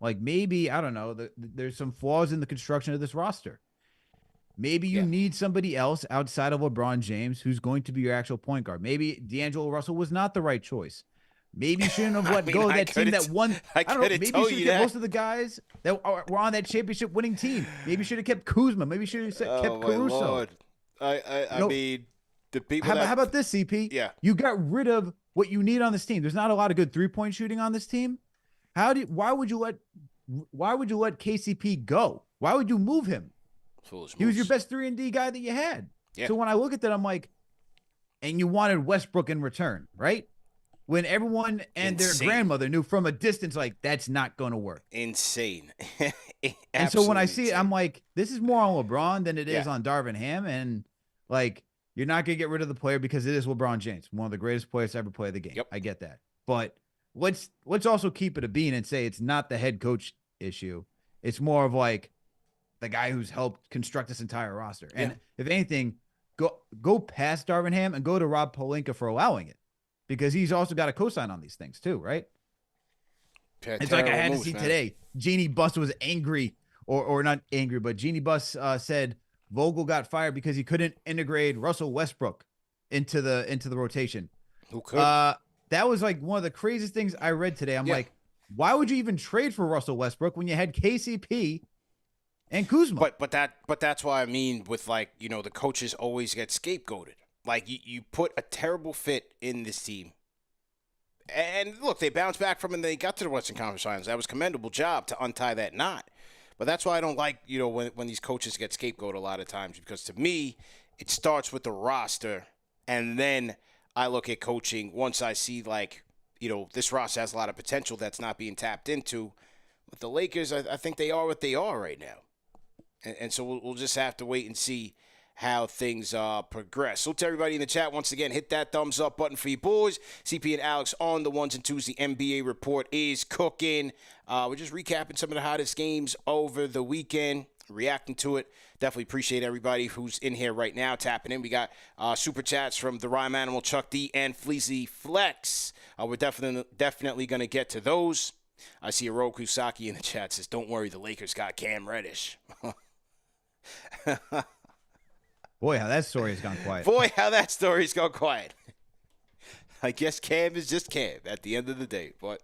Maybe, I don't know, there's some flaws in the construction of this roster. Maybe you need somebody else outside of LeBron James who's going to be your actual point guard. Maybe D'Angelo Russell was not the right choice. Maybe you shouldn't have let go of that team that won. I don't know. Maybe you should have kept most of the guys that were on that championship winning team. Maybe you should have kept Kuzma. Maybe you should have kept Caruso. Lord. I mean, the people. How about this, CP? Yeah. You got rid of what you need on this team. There's not a lot of good 3-point shooting on this team. Why would you let KCP go? Why would you move him? Foolish moves. He was your best 3-and-D guy that you had. Yeah. So when I look at that, I'm like, and you wanted Westbrook in return, right? When everyone and their grandmother knew from a distance, that's not going to work. Insane. And so when I see it, I'm like, this is more on LeBron than it is on Darvin Ham. And you're not going to get rid of the player because it is LeBron James, one of the greatest players to ever play the game. Yep. I get that. But let's also keep it a bean and say it's not the head coach issue. It's more of the guy who's helped construct this entire roster. And if anything, go past Darvin Ham and go to Rob Pelinka for allowing it, because he's also got a cosign on these things too, right? It's like I had to see today. Jeannie Buss was angry, or not angry, but Jeannie Buss said, Vogel got fired because he couldn't integrate Russell Westbrook into the rotation. Who could? That was like one of the craziest things I read today. I'm Yeah. like, why would you even trade for Russell Westbrook when you had KCP and Kuzma? But that's why I mean with like, the coaches always get scapegoated. Like you put a terrible fit in this team. And look, they bounced back from it and they got to the Western Conference Finals. That was a commendable job to untie that knot. But that's why I don't like, when these coaches get scapegoated a lot of times, because to me, it starts with the roster, and then I look at coaching once I see, like, this roster has a lot of potential that's not being tapped into. With the Lakers, I think they are what they are right now. And so we'll just have to wait and see how things progress. So to everybody in the chat, once again, hit that thumbs up button for you boys. CP and Alex on the ones and twos. The NBA report is cooking. We're just recapping some of the hottest games over the weekend, reacting to it. Definitely appreciate everybody who's in here right now, tapping in. We got super chats from the Rhyme Animal, Chuck D, and Fleazy Flex. We're definitely going to get to those. I see Oroku Saki in the chat says, don't worry, the Lakers got Cam Reddish. Boy, how that story has gone quiet. Boy, how that story's gone quiet. I guess Cam is just Cam at the end of the day. But,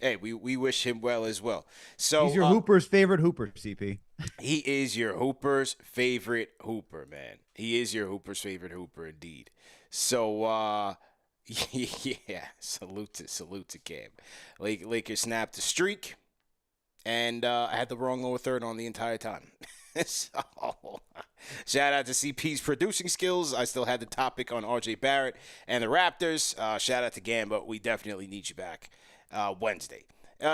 hey, we wish him well as well. So he's your Hooper's favorite Hooper, CP. He is your Hooper's favorite Hooper, man. He is your Hooper's favorite Hooper, indeed. So, yeah, salute to Cam. Lakers snapped the streak, and I had the wrong lower third on the entire time. So, shout out to CP's producing skills. I still had the topic on RJ Barrett and the Raptors. Shout out to Gamba. We definitely need you back Wednesday.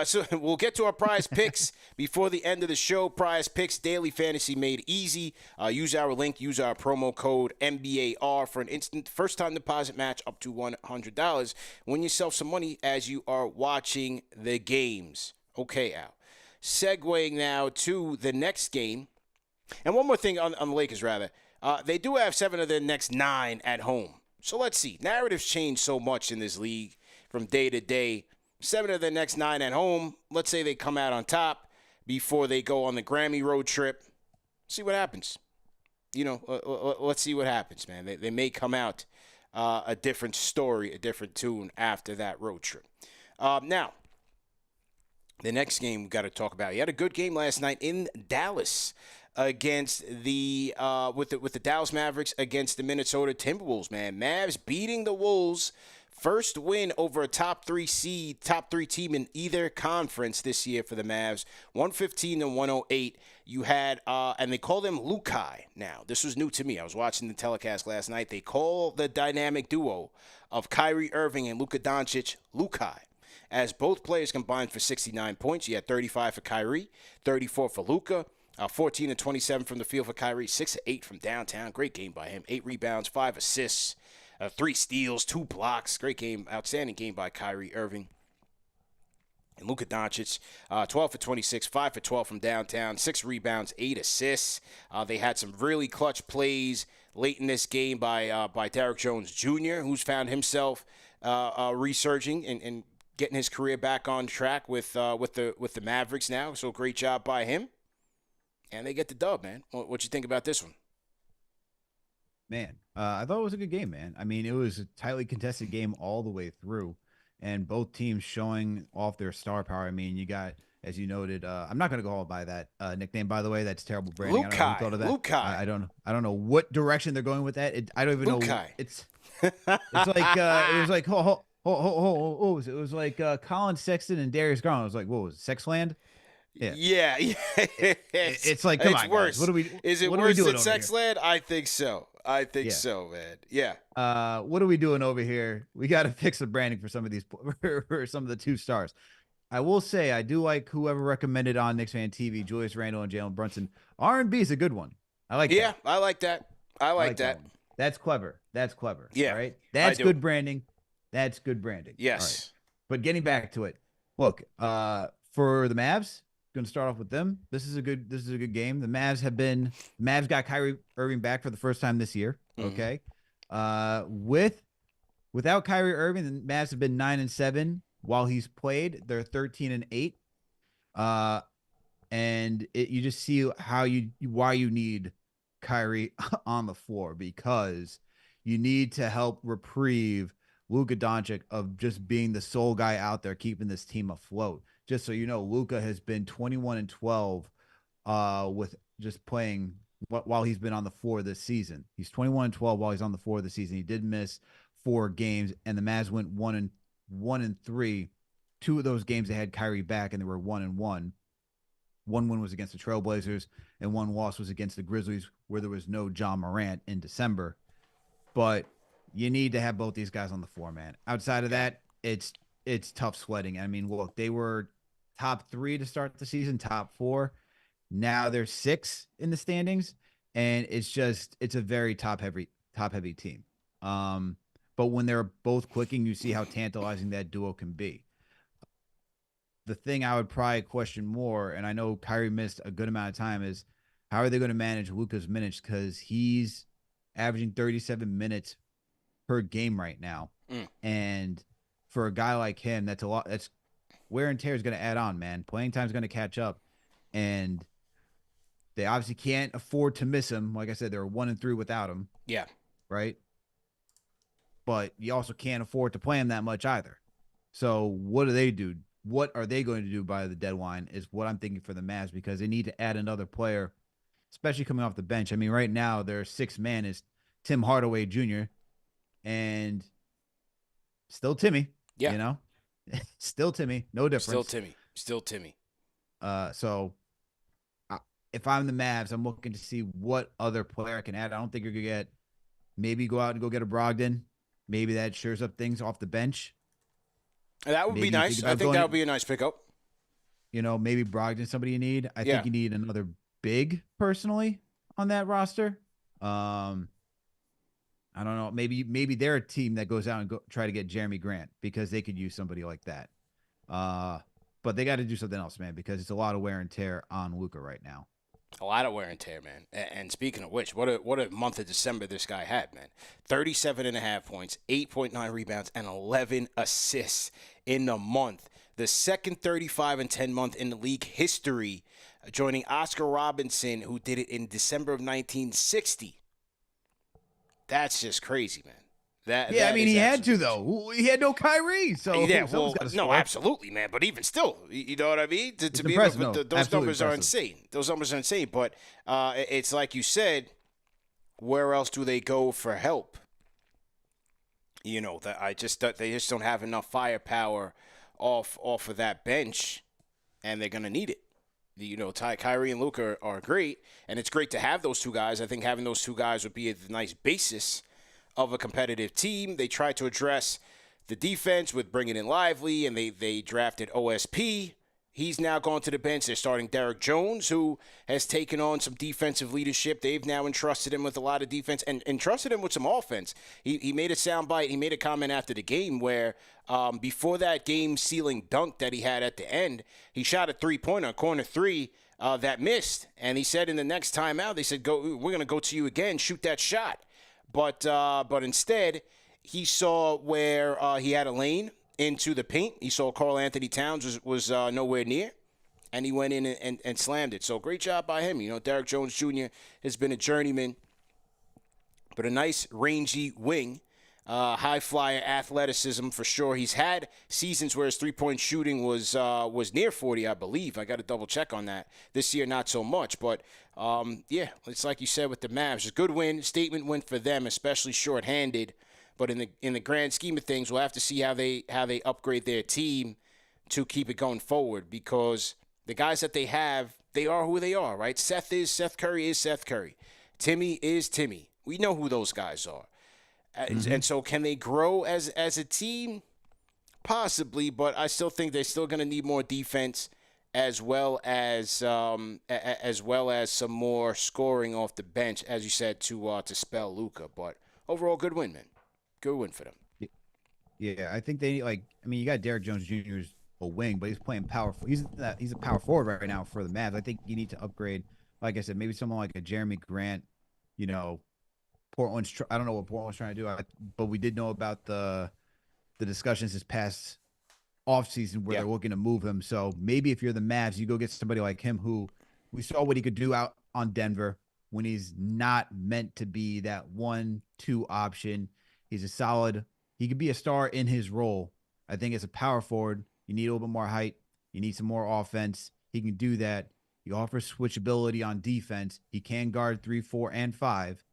So we'll get to our prize picks before the end of the show. Prize picks, daily fantasy made easy. Use our link, use our promo code MBAR for an instant first-time deposit match up to $100. Win yourself some money as you are watching the games. Okay, Al. Segueing now to the next game. And one more thing on the Lakers, rather. They do have 7 of their next 9 at home. So let's see. Narratives change so much in this league from day to day. 7 of their next 9 at home. Let's say they come out on top before they go on the Grammy road trip. See what happens. Let's see what happens, man. They may come out a different story, a different tune after that road trip. Now, the next game we got to talk about. He had a good game last night in Dallas against the with the Dallas Mavericks against the Minnesota Timberwolves, man. Mavs beating the Wolves. First win over a top 3 team in either conference this year for the Mavs. 115-108. You had, and they call them Lukai now. This was new to me. I was watching the telecast last night. They call the dynamic duo of Kyrie Irving and Luka Doncic Lukai, as both players combined for 69 points. You had 35 for Kyrie, 34 for Luka. 14 and 27 from the field for Kyrie, 6 of 8 from downtown. Great game by him. 8 rebounds, 5 assists, 3 steals, 2 blocks. Great game, outstanding game by Kyrie Irving. And Luka Doncic, 12 for 26, 5 for 12 from downtown, 6 rebounds, 8 assists. They had some really clutch plays late in this game by Derrick Jones Jr., who's found himself resurging and getting his career back on track with the Mavericks now. So great job by him. And they get the dub, man. What you think about this one? Man, I thought it was a good game, man. I mean, it was a tightly contested game all the way through, and both teams showing off their star power. I mean, you got, as you noted, I'm not going to go all by that nickname, by the way. That's terrible branding. Lukai. I don't know who thought of that. Lukai. I don't know what direction they're going with that. I don't even Lukai. know. It's like it was like it was like Colin Sexton and Darius Garland. It was like, what was it, Sexland? Yeah. It's like, come on, worse. Guys. What are we? Is it what worse are we doing than Sexland? I think so. So, man. Yeah. What are we doing over here? We got to fix the branding for some of these for some of the 2 stars. I will say I do like whoever recommended on Knicks Fan TV, Julius Randle and Jalen Brunson. R&B is a good one. I like. Yeah, that. I like that. I like that. That's clever. Yeah. All right. That's good branding. That's good branding. Yes. Right. But getting back to it, look, for the Mavs, going to start off with them. This is a good game. The Mavs got Kyrie Irving back for the first time this year. Okay. Without Kyrie Irving, the Mavs have been 9-7 while he's played. They're 13-8. And you just see why you need Kyrie on the floor because you need to help reprieve Luka Doncic of just being the sole guy out there keeping this team afloat. Just so you know, Luka has been 21 and 12 with just playing while he's been on the floor this season. He's 21 and 12 while he's on the floor this season. He did miss 4 games, and the Mavs went 1-3. 2 of those games they had Kyrie back, and they were 1-1. One win was against the Trailblazers, and one loss was against the Grizzlies, where there was no John Morant in December. But you need to have both these guys on the floor, man. Outside of that, it's tough sweating. I mean, look, they were top 3 to start the season, top 4. Now they're 6 in the standings, and it's a very top heavy team. But when they're both clicking, you see how tantalizing that duo can be. The thing I would probably question more, and I know Kyrie missed a good amount of time, is how are they going to manage Luka's minutes, because he's averaging 37 minutes per game right now. And for a guy like him, that's a lot. That's wear and tear is going to add on, man. Playing time is going to catch up, and they obviously can't afford to miss him. Like I said, they're 1-3 without him. Yeah. Right. But you also can't afford to play him that much either. So what do they do? What are they going to do by the deadline is what I'm thinking for the Mavs, because they need to add another player, especially coming off the bench. I mean, right now their 6th man is Tim Hardaway Jr. and still Timmy. Yeah. You know, still Timmy, no difference. Still Timmy. So if I'm the Mavs, I'm looking to see what other player I can add. I don't think you're gonna get. Maybe go out and go get a Brogdon. Maybe that shores up things off the bench. That would be nice. I think that would be a nice pickup. You know, maybe Brogdon, somebody you need. I think you need another big, personally, on that roster. I don't know. Maybe they're a team that goes out and try to get Jeremy Grant, because they could use somebody like that. But they got to do something else, man, because it's a lot of wear and tear on Luka right now. A lot of wear and tear, man. And speaking of which, what a month of December this guy had, man. 37.5 points, 8.9 rebounds, and 11 assists in the month. The second 35-10 month in the league history, joining Oscar Robinson, who did it in December of 1960. That's just crazy, man. I mean, he had to, though. He had no Kyrie, so no, absolutely, man. But even still, you know what I mean? To be able, those numbers are insane. Those numbers are insane. But it's like you said, where else do they go for help? You know, they just don't have enough firepower off of that bench, and they're gonna need it. You know, Kyrie and Luka are great, and it's great to have those 2 guys. I think having those 2 guys would be a nice basis of a competitive team. They tried to address the defense with bringing in Lively, and they drafted OSP. He's now gone to the bench. They're starting Derek Jones, who has taken on some defensive leadership. They've now entrusted him with a lot of defense and entrusted him with some offense. He made a soundbite. He made a comment after the game where before that game-sealing dunk that he had at the end, he shot a three-pointer, corner 3, that missed. And he said in the next timeout, they said, we're going to go to you again, shoot that shot. But instead, he saw where he had a lane into the paint. He saw Karl Anthony Towns was nowhere near, and he went in and slammed it. So great job by him. You know, Derek Jones Jr. has been a journeyman, but a nice rangy wing, high flyer athleticism for sure. He's had seasons where his 3-point shooting was near 40, I believe. I got to double check on that. This year, not so much, but it's like you said with the Mavs, a good win, statement win for them, especially shorthanded. But in the grand scheme of things, we'll have to see how they upgrade their team to keep it going forward, because the guys that they have, they are who they are, right? Seth Curry is Seth Curry. Timmy is Timmy. We know who those guys are. And so can they grow as a team? Possibly, but I still think they're still going to need more defense as well as some more scoring off the bench, as you said, to spell Luka. But overall, good win, man. Good win for them. Yeah, I think they you got Derek Jones Jr. is a wing, but he's playing power. He's a power forward right now for the Mavs. I think you need to upgrade. Like I said, maybe someone like a Jeremy Grant. You know, I don't know what Portland's trying to do, but we did know about the discussions this past offseason where they're looking to move him. So maybe if you're the Mavs, you go get somebody like him, who we saw what he could do out on Denver. when he's not meant to be that 1-2 option. He's a solid, he could be a star in his role. I think as a power forward, you need a little bit more height. You need some more offense. He can do that. He offers switchability on defense. He can guard 3, 4, and 5.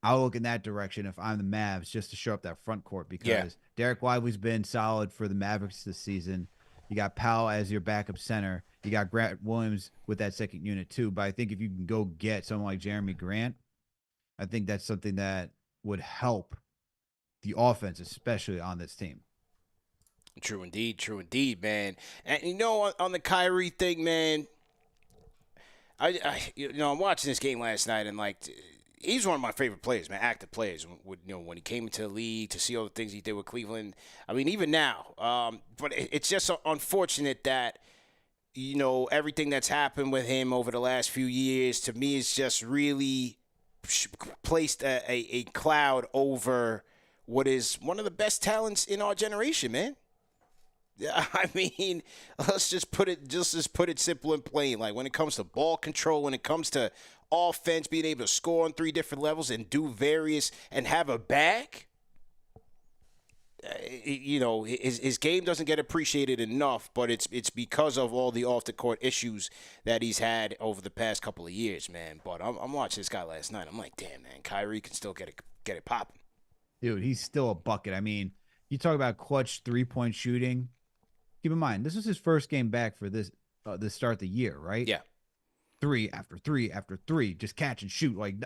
I'll look in that direction if I'm the Mavs just to show up that front court because Derek Lively's been solid for the Mavericks this season. You got Powell as your backup center. You got Grant Williams with that second unit too. But I think if you can go get someone like Jeremy Grant, I think that's something that would help the offense, especially on this team. True indeed, man. And on the Kyrie thing, man, I'm watching this game last night and like he's one of my favorite players, man, active players. When he came into the league, to see all the things he did with Cleveland. I mean, even now. But it's just unfortunate that everything that's happened with him over the last few years, to me, is just really placed a cloud over what is one of the best talents in our generation, man. I mean, let's just put it simple and plain. Like when it comes to ball control, when it comes to offense, being able to score on 3 different levels and do various and have a bag, his game doesn't get appreciated enough. But it's because of all the off the court issues that he's had over the past couple of years, man. But I'm watching this guy last night. I'm like, damn, man, Kyrie can still get it popping. Dude, he's still a bucket. I mean, you talk about clutch 3-point shooting. Keep in mind, this was his first game back for this start of the year, right? Yeah. 3 after 3 after 3, just catch and shoot. Like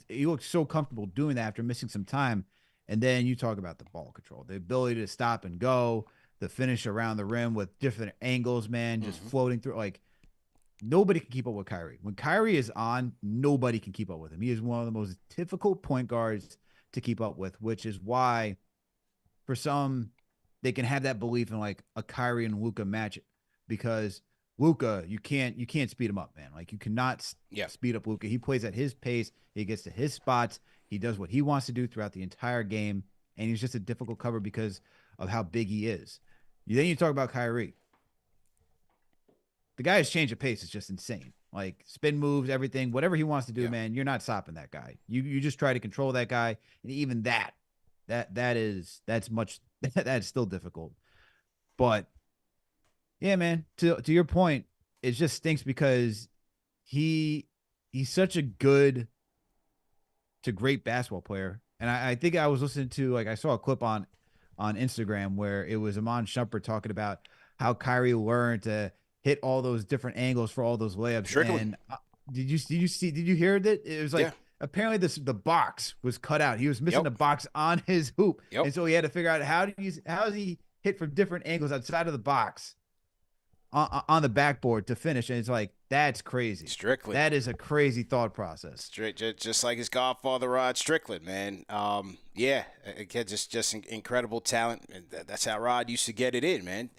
he looks so comfortable doing that after missing some time. And then you talk about the ball control, the ability to stop and go, the finish around the rim with different angles, man, just floating through. Like nobody can keep up with Kyrie. When Kyrie is on, nobody can keep up with him. He is one of the most difficult point guards to keep up with, which is why for some they can have that belief in like a Kyrie and Luka match because Luka, you can't speed him up, man. Like you cannot speed up Luka. He plays at his pace. He gets to his spots. He does what he wants to do throughout the entire game, and he's just a difficult cover because of how big he is. Then you talk about Kyrie. The guy's change of pace is just insane. Like spin moves, everything, whatever he wants to do, man, you're not stopping that guy. You just try to control that guy, and even that's still difficult. But yeah, man, to your point, it just stinks because he's such a good to great basketball player. And I think I was listening to, like, I saw a clip on Instagram where it was Iman Shumpert talking about how Kyrie learned to hit all those different angles for all those layups. Strictly. And did you hear that? It was like, apparently the box was cut out. He was missing the box on his hoop. And so he had to figure out how does he hit from different angles outside of the box on the backboard to finish. And it's like, that's crazy. Strictly. That is a crazy thought process. Just like his godfather, Rod Strickland, man. Again, just incredible talent. And that's how Rod used to get it in, man.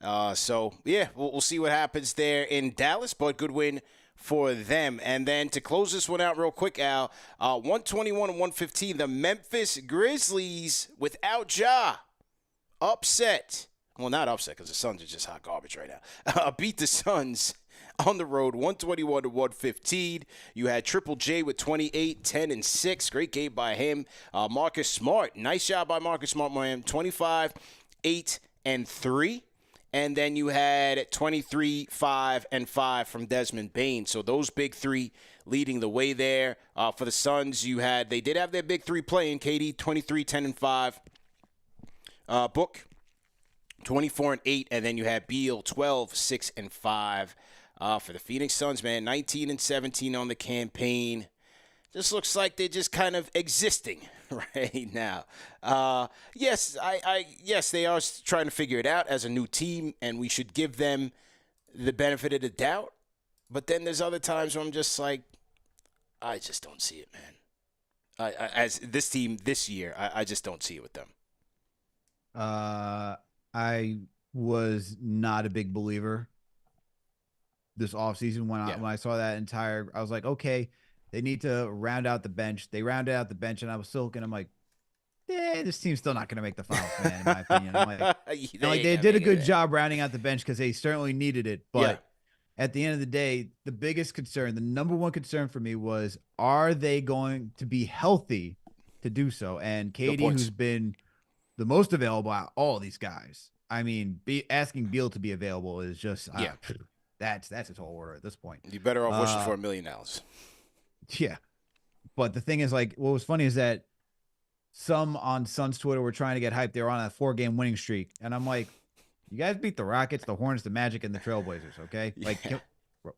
We'll see what happens there in Dallas, but good win for them. And then to close this one out real quick, Al, 121-115, the Memphis Grizzlies without Ja upset. Well, not upset because the Suns are just hot garbage right now. Beat the Suns on the road, 121-115. You had Triple J with 28, 10, and 6. Great game by him. Marcus Smart, nice job by Marcus Smart, man. 25, 8, and 3. And then you had 23, 5, and 5 from Desmond Bane. So those big three leading the way there. For the Suns, they did have their big three playing. KD, 23, 10, and 5. Book, 24 and 8. And then you had Beal, 12, 6, and 5. For the Phoenix Suns, man, 19 and 17 on the campaign. Just looks like they're just kind of existing right now. Yes, they are trying to figure it out as a new team, and we should give them the benefit of the doubt. But then there's other times where I'm just like, I just don't see it, man. As this team this year, I just don't see it with them. I was not a big believer this offseason when I saw that I was like, okay, they need to round out the bench. They rounded out the bench, and I was still looking. I'm like, this team's still not going to make the finals, man, in my opinion. I'm like, they did a good job rounding out the bench because they certainly needed it. But at the end of the day, the biggest concern, the number one concern for me was, are they going to be healthy to do so? And Good Katie, who's points. been the most available out of all these guys. I mean, asking Beal to be available is just Yeah, that's a tall order at this point. you're better off wishing Uh, for $1 million. yeah, but the thing is, like, what was funny is that some on Suns Twitter were trying to get hyped. They were on a 4-game winning streak, and I'm like, you guys beat the Rockets, the Hornets, the Magic, and the Trailblazers. Okay, like, Yeah.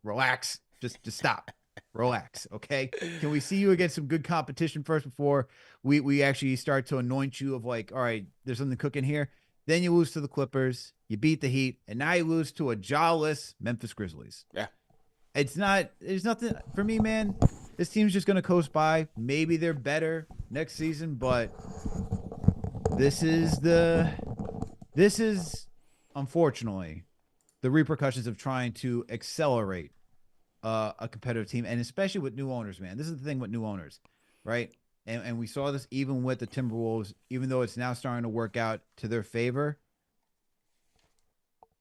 relax, just stop, relax. Okay, can we see you against some good competition first before we actually start to anoint you of like, all right, there's something cooking here. Then you lose to the Clippers, you beat the Heat, and now you lose to a jawless Memphis Grizzlies. Yeah. It's not. There's nothing for me, man. This team's just gonna coast by. Maybe they're better next season, but this is the this is unfortunately the repercussions of trying to accelerate a competitive team, and especially with new owners, man. This is the thing with new owners, right? And we saw this even with the Timberwolves, even though it's now starting to work out to their favor.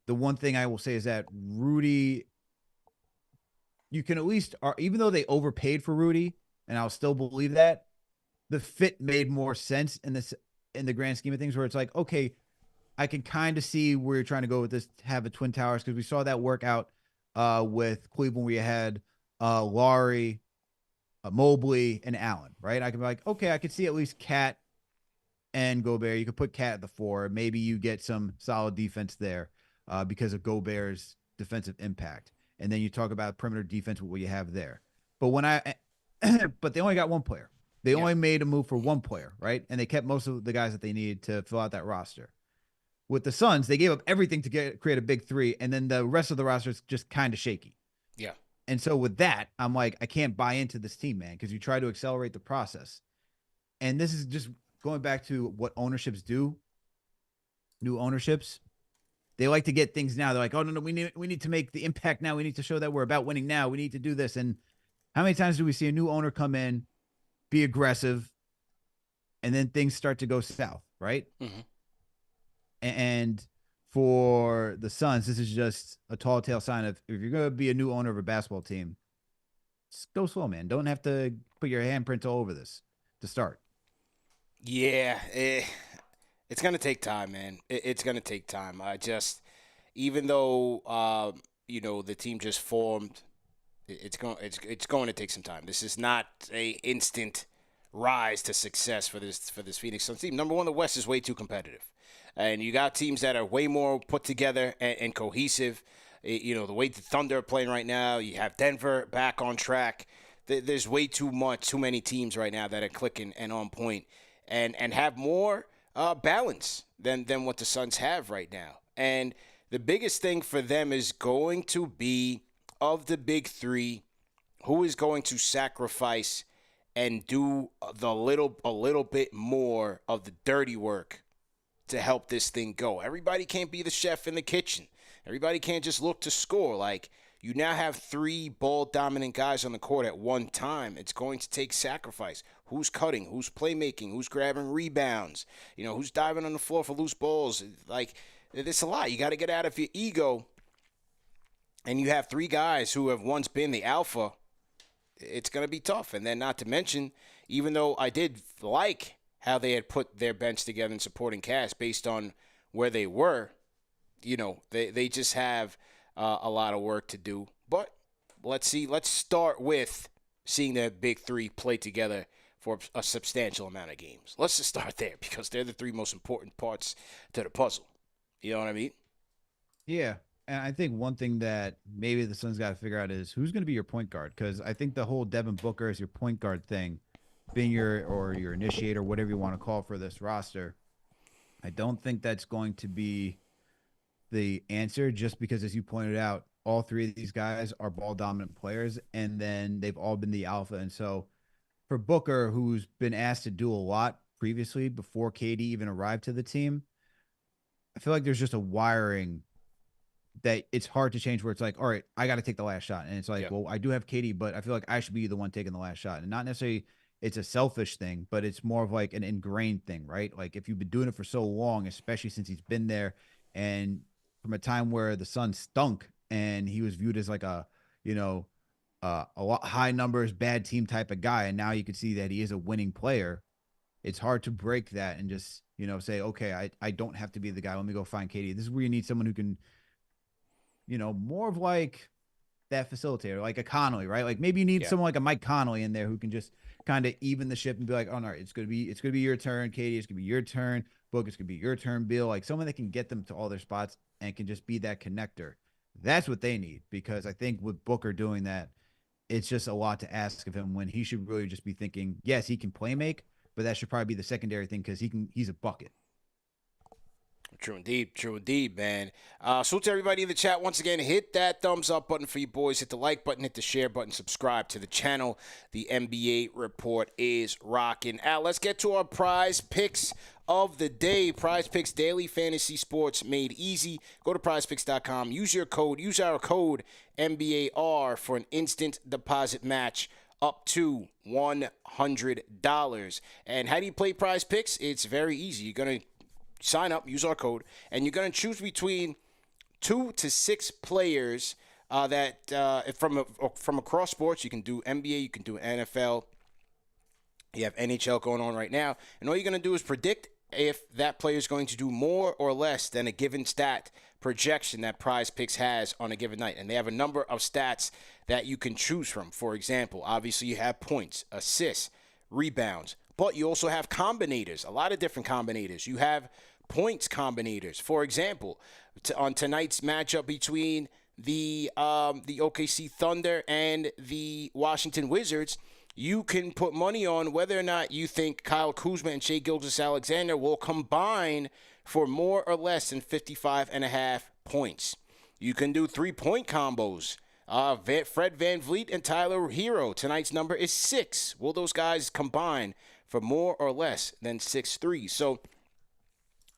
The one thing I will say is that Rudy, you can at least, even though they overpaid for Rudy, and I'll still believe that, the fit made more sense in the grand scheme of things, where it's like, okay, I can kind of see where you're trying to go with this, have a Twin Towers, because we saw that work out with Cleveland, where you had Laurie, Mobley, and Allen, right? I can be like, okay, I could see at least Cat and Gobert. You could put Cat at the 4. Maybe you get some solid defense there because of Gobert's defensive impact. And then you talk about perimeter defense, what you have there. But but they only got one player. They Yeah. only made a move for one player, right? And they kept most of the guys that they needed to fill out that roster. With the Suns, they gave up everything to create a big three, and then the rest of the roster is just kind of shaky. Yeah. And so with that, I'm like, I can't buy into this team, man, because you try to accelerate the process. And this is just going back to what ownerships do. New ownerships, they like to get things now. They're like, oh no, we need to make the impact now. We need to show that we're about winning now. We need to do this. And how many times do we see a new owner come in, be aggressive, and then things start to go south, right? Mm-hmm. And for the Suns, this is just a tall tale sign of, if you're going to be a new owner of a basketball team, just go slow, man. Don't have to put your handprint all over this to start. Yeah. It's gonna take time, man. It's gonna take time. I just, even though the team just formed, it's going to take some time. This is not a instant rise to success for this Phoenix Suns team. Number one, the West is way too competitive, and you got teams that are way more put together and cohesive. The way the Thunder are playing right now, you have Denver back on track. There's way too many teams right now that are clicking and on point, and have more balance than what the Suns have right now. And the biggest thing for them is going to be, of the big three, who is going to sacrifice and do a little bit more of the dirty work to help this thing go. Everybody can't be the chef in the kitchen. Everybody can't just look to score. Like, you now have 3 ball-dominant guys on the court at one time. It's going to take sacrifice. Who's cutting? Who's playmaking? Who's grabbing rebounds? Who's diving on the floor for loose balls? Like, it's a lot. You got to get out of your ego. And you have 3 guys who have once been the alpha. It's going to be tough. And then, not to mention, even though I did like how they had put their bench together in supporting cast based on where they were, they just have a lot of work to do. But let's see. Let's start with seeing the big 3 play together for a substantial amount of games. Let's just start there, because they're the 3 most important parts to the puzzle. You know what I mean? Yeah. And I think one thing that maybe the Suns got to figure out is who's going to be your point guard. Because I think the whole Devin Booker as your point guard thing, being your initiator, whatever you want to call for this roster, I don't think that's going to be the answer, just because, as you pointed out, all 3 of these guys are ball dominant players, and then they've all been the alpha. And so for Booker, who's been asked to do a lot previously before KD even arrived to the team, I feel like there's just a wiring that it's hard to change, where it's like, all right, I got to take the last shot. And it's like, well, I do have KD, but I feel like I should be the one taking the last shot. And not necessarily it's a selfish thing, but it's more of like an ingrained thing, right? Like, if you've been doing it for so long, especially since he's been there, and from a time where the Suns stunk and he was viewed as like a lot high numbers, bad team type of guy. And now you can see that he is a winning player. It's hard to break that and just, say, okay, I don't have to be the guy. Let me go find KD. This is where you need someone who can, more of like that facilitator, like a Connolly, right? Like maybe you need Yeah. someone like a Mike Connolly in there who can just kind of even the ship and be like, oh no, it's gonna be your turn, KD. It's gonna be your turn, Book. It's gonna be your turn, Bill. Like someone that can get them to all their spots and can just be that connector. That's what they need because I think with Booker doing that, it's just a lot to ask of him when he should really just be thinking, yes, he can play make, but that should probably be the secondary thing because he's a bucket. True indeed, man. Salute to everybody in the chat once again. Hit that thumbs up button for you boys. Hit the like button, hit the share button, subscribe to the channel. The NBA report is rocking out. Let's get to our prize picks of the day. Prize Picks Daily Fantasy Sports made easy. Go to prizepicks.com. Use our code MBAR for an instant deposit match up to $100. And how do you play Prize Picks? It's very easy. You're going to sign up, use our code, and you're going to choose between 2 to 6 players that from across sports. You can do NBA, you can do NFL. You have NHL going on right now, and all you're going to do is predict if that player is going to do more or less than a given stat projection that Prize Picks has on a given night. And they have a number of stats that you can choose from. For example, obviously you have points, assists, rebounds, but you also have combinators, a lot of different combinators. You have points combinators. For example, on tonight's matchup between the OKC Thunder and the Washington Wizards, you can put money on whether or not you think Kyle Kuzma and Shai Gilgeous-Alexander will combine for more or less than 55.5 points. You can do 3-point combos. Fred VanVleet and Tyler Hero. Tonight's number is 6. Will those guys combine for more or less than 6 threes? So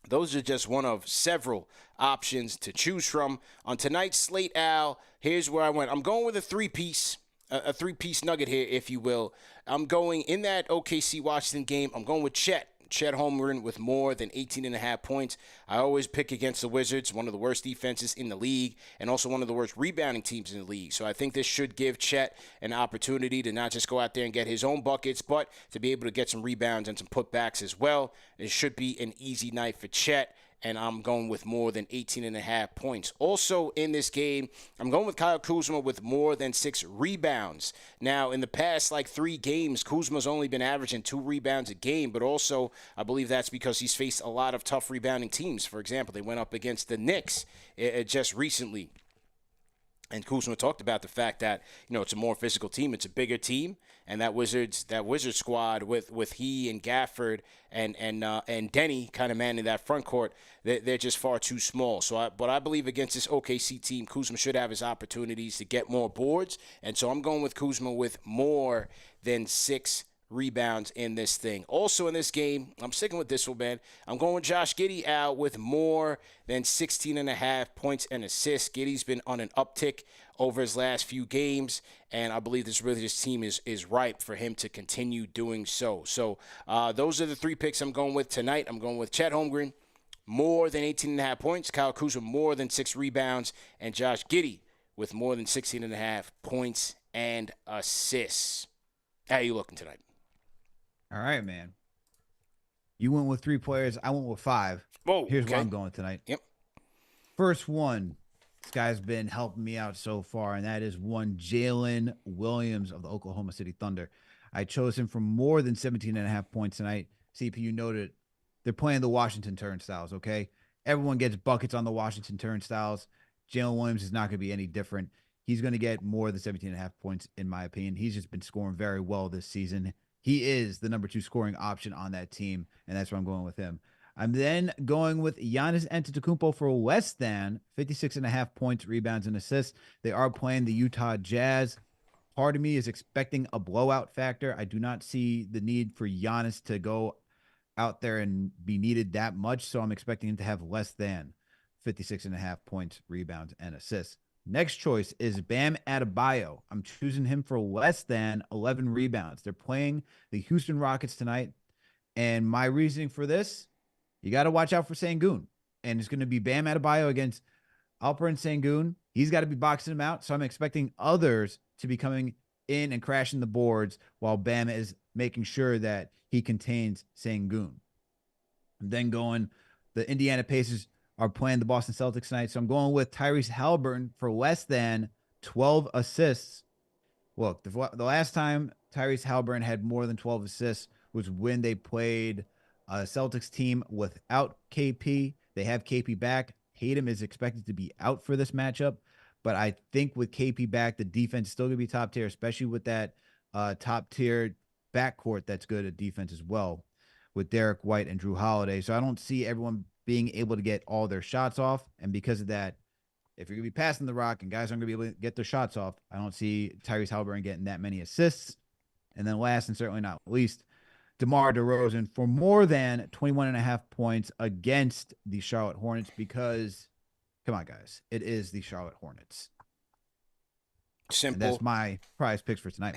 those are just one of several options to choose from. On tonight's slate, Al, here's where I went. I'm going with a three-piece nugget here, if you will. I'm going in that OKC Washington game. I'm going with Chet Holmgren with more than 18.5 points. I always pick against the Wizards, one of the worst defenses in the league, and also one of the worst rebounding teams in the league. So I think this should give Chet an opportunity to not just go out there and get his own buckets, but to be able to get some rebounds and some putbacks as well. It should be an easy night for Chet, and I'm going with more than 18.5 points. Also in this game, I'm going with Kyle Kuzma with more than 6 rebounds. Now, in the past, 3 games, Kuzma's only been averaging 2 rebounds a game, but also I believe that's because he's faced a lot of tough rebounding teams. For example, they went up against the Knicks just recently. And Kuzma talked about the fact that, it's a more physical team. It's a bigger team. And that Wizards squad with he and Gafford and Denny kind of manning that front court, they're just far too small. But I believe against this OKC team, Kuzma should have his opportunities to get more boards. And so I'm going with Kuzma with more than 6 rebounds in this thing. Also in this game, I'm sticking with this one, man. I'm going with Josh Giddey out with more than 16.5 points and assists. Giddey's been on an uptick over his last few games, and I believe this team is ripe for him to continue doing so. So those are the 3 picks I'm going with tonight. I'm going with Chet Holmgren, more than 18.5 points, Kyle Kuzma, more than 6 rebounds, and Josh Giddey with more than 16.5 points and assists. How are you looking tonight? All right, man. You went with 3 players. I went with 5. Whoa, Here's okay. where I'm going tonight. Yep. First one. This guy's been helping me out so far, and that is one Jalen Williams of the Oklahoma City Thunder. I chose him for more than 17.5 points tonight. CPU noted they're playing the Washington Turnstiles, okay? Everyone gets buckets on the Washington Turnstiles. Jalen Williams is not going to be any different. He's going to get more than 17.5 points, in my opinion. He's just been scoring very well this season. He is the number 2 scoring option on that team, and that's where I'm going with him. I'm then going with Giannis Antetokounmpo for less than 56.5 points, rebounds, and assists. They are playing the Utah Jazz. Part of me is expecting a blowout factor. I do not see the need for Giannis to go out there and be needed that much, so I'm expecting him to have less than 56.5 points, rebounds, and assists. Next choice is Bam Adebayo. I'm choosing him for less than 11 rebounds. They're playing the Houston Rockets tonight, and my reasoning for this, you got to watch out for Sengun. And it's going to be Bam Adebayo against Alperen Sengun, he's got to be boxing him out. So I'm expecting others to be coming in and crashing the boards while Bam is making sure that he contains Sengun. I'm then going, the Indiana Pacers are playing the Boston Celtics tonight. So I'm going with Tyrese Halliburton for less than 12 assists. Look, the last time Tyrese Halliburton had more than 12 assists was when they played a Celtics team without KP. They have KP back. Tatum is expected to be out for this matchup. But I think with KP back, the defense is still going to be top tier, especially with that top tier backcourt that's good at defense as well with Derek White and Drew Holiday. So I don't see everyone being able to get all their shots off. And because of that, if you're going to be passing the rock and guys aren't going to be able to get their shots off, I don't see Tyrese Halliburton getting that many assists. And then last and certainly not least, DeMar DeRozan for more than 21.5 points against the Charlotte Hornets because, come on, guys, it is the Charlotte Hornets. Simple. And that's my prize picks for tonight.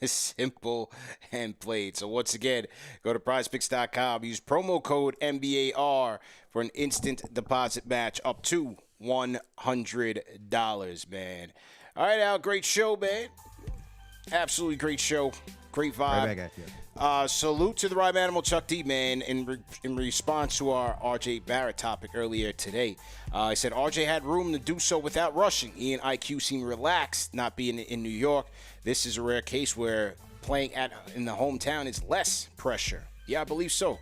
Simple and played. So once again, go to prizepicks.com. Use promo code MBAR for an instant deposit match up to $100, man. All right, Al, great show, man. Absolutely great show. Great vibe. Right back at you. Salute to the Rhyme Animal Chuck D, man, in response to our RJ Barrett topic earlier today. I said RJ had room to do so without rushing. He and IQ seem relaxed not being in New York. This is a rare case where playing in the hometown is less pressure. Yeah, I believe so.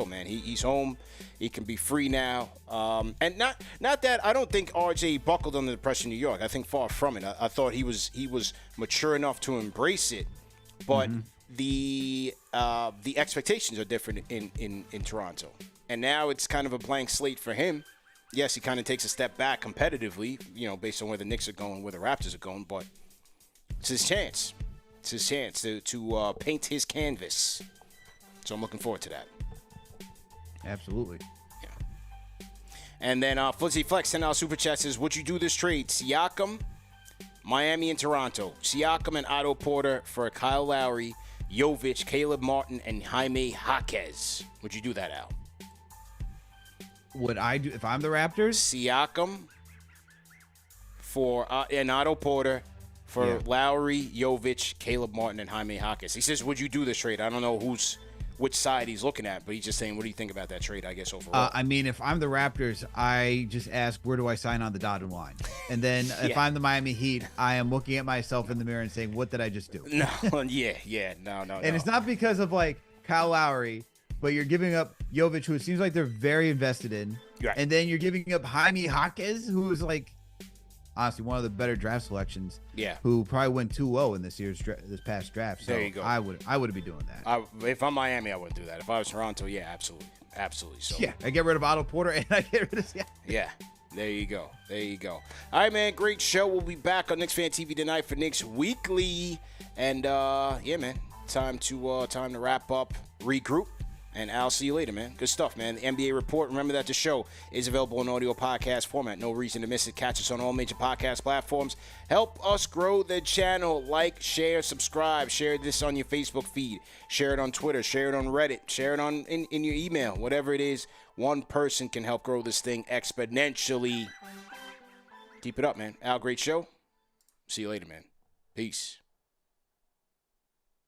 Man. He's home. He can be free now. And not that I don't think RJ buckled under the pressure in New York. I think far from it. I thought he was mature enough to embrace it. But the expectations are different in Toronto. And now it's kind of a blank slate for him. Yes, he kind of takes a step back competitively, based on where the Knicks are going, where the Raptors are going, but it's his chance. It's his chance to paint his canvas. So I'm looking forward to that. Absolutely. Yeah. And then Flizzy Flex sent out Super Chat says, would you do this trade? Siakam, Miami, and Toronto. Siakam and Otto Porter for Kyle Lowry, Jovic, Caleb Martin, and Jaime Jaquez. Would you do that, Al? Would I do if I'm the Raptors? Siakam for and Otto Porter for Lowry, Jovic, Caleb Martin, and Jaime Jaquez. He says, would you do this trade? I don't know which side he's looking at, but he's just saying, what do you think about that trade, I guess, overall? I mean, if I'm the Raptors, I just ask, where do I sign on the dotted line? And then if I'm the Miami Heat, I am looking at myself in the mirror and saying, what did I just do? No, no. And it's not because of, Kyle Lowry, but you're giving up Jovic, who it seems like they're very invested in. Right. And then you're giving up Jaime Jaquez, who is, honestly, one of the better draft selections. Yeah. Who probably went 2-0 in this past draft. So there you go. I would be doing that. If I'm Miami, I wouldn't do that. If I was Toronto, yeah, absolutely. So yeah, I get rid of Otto Porter and I get rid of Yeah. There you go. All right, man. Great show. We'll be back on Knicks Fan TV tonight for Knicks Weekly, and man, time to wrap up, regroup. And I'll see you later, man. Good stuff, man. The NBA Report. Remember that the show is available in audio podcast format. No reason to miss it. Catch us on all major podcast platforms. Help us grow the channel. Like, share, subscribe. Share this on your Facebook feed. Share it on Twitter. Share it on Reddit. Share it in your email. Whatever it is, one person can help grow this thing exponentially. Keep it up, man. Al, great show. See you later, man. Peace.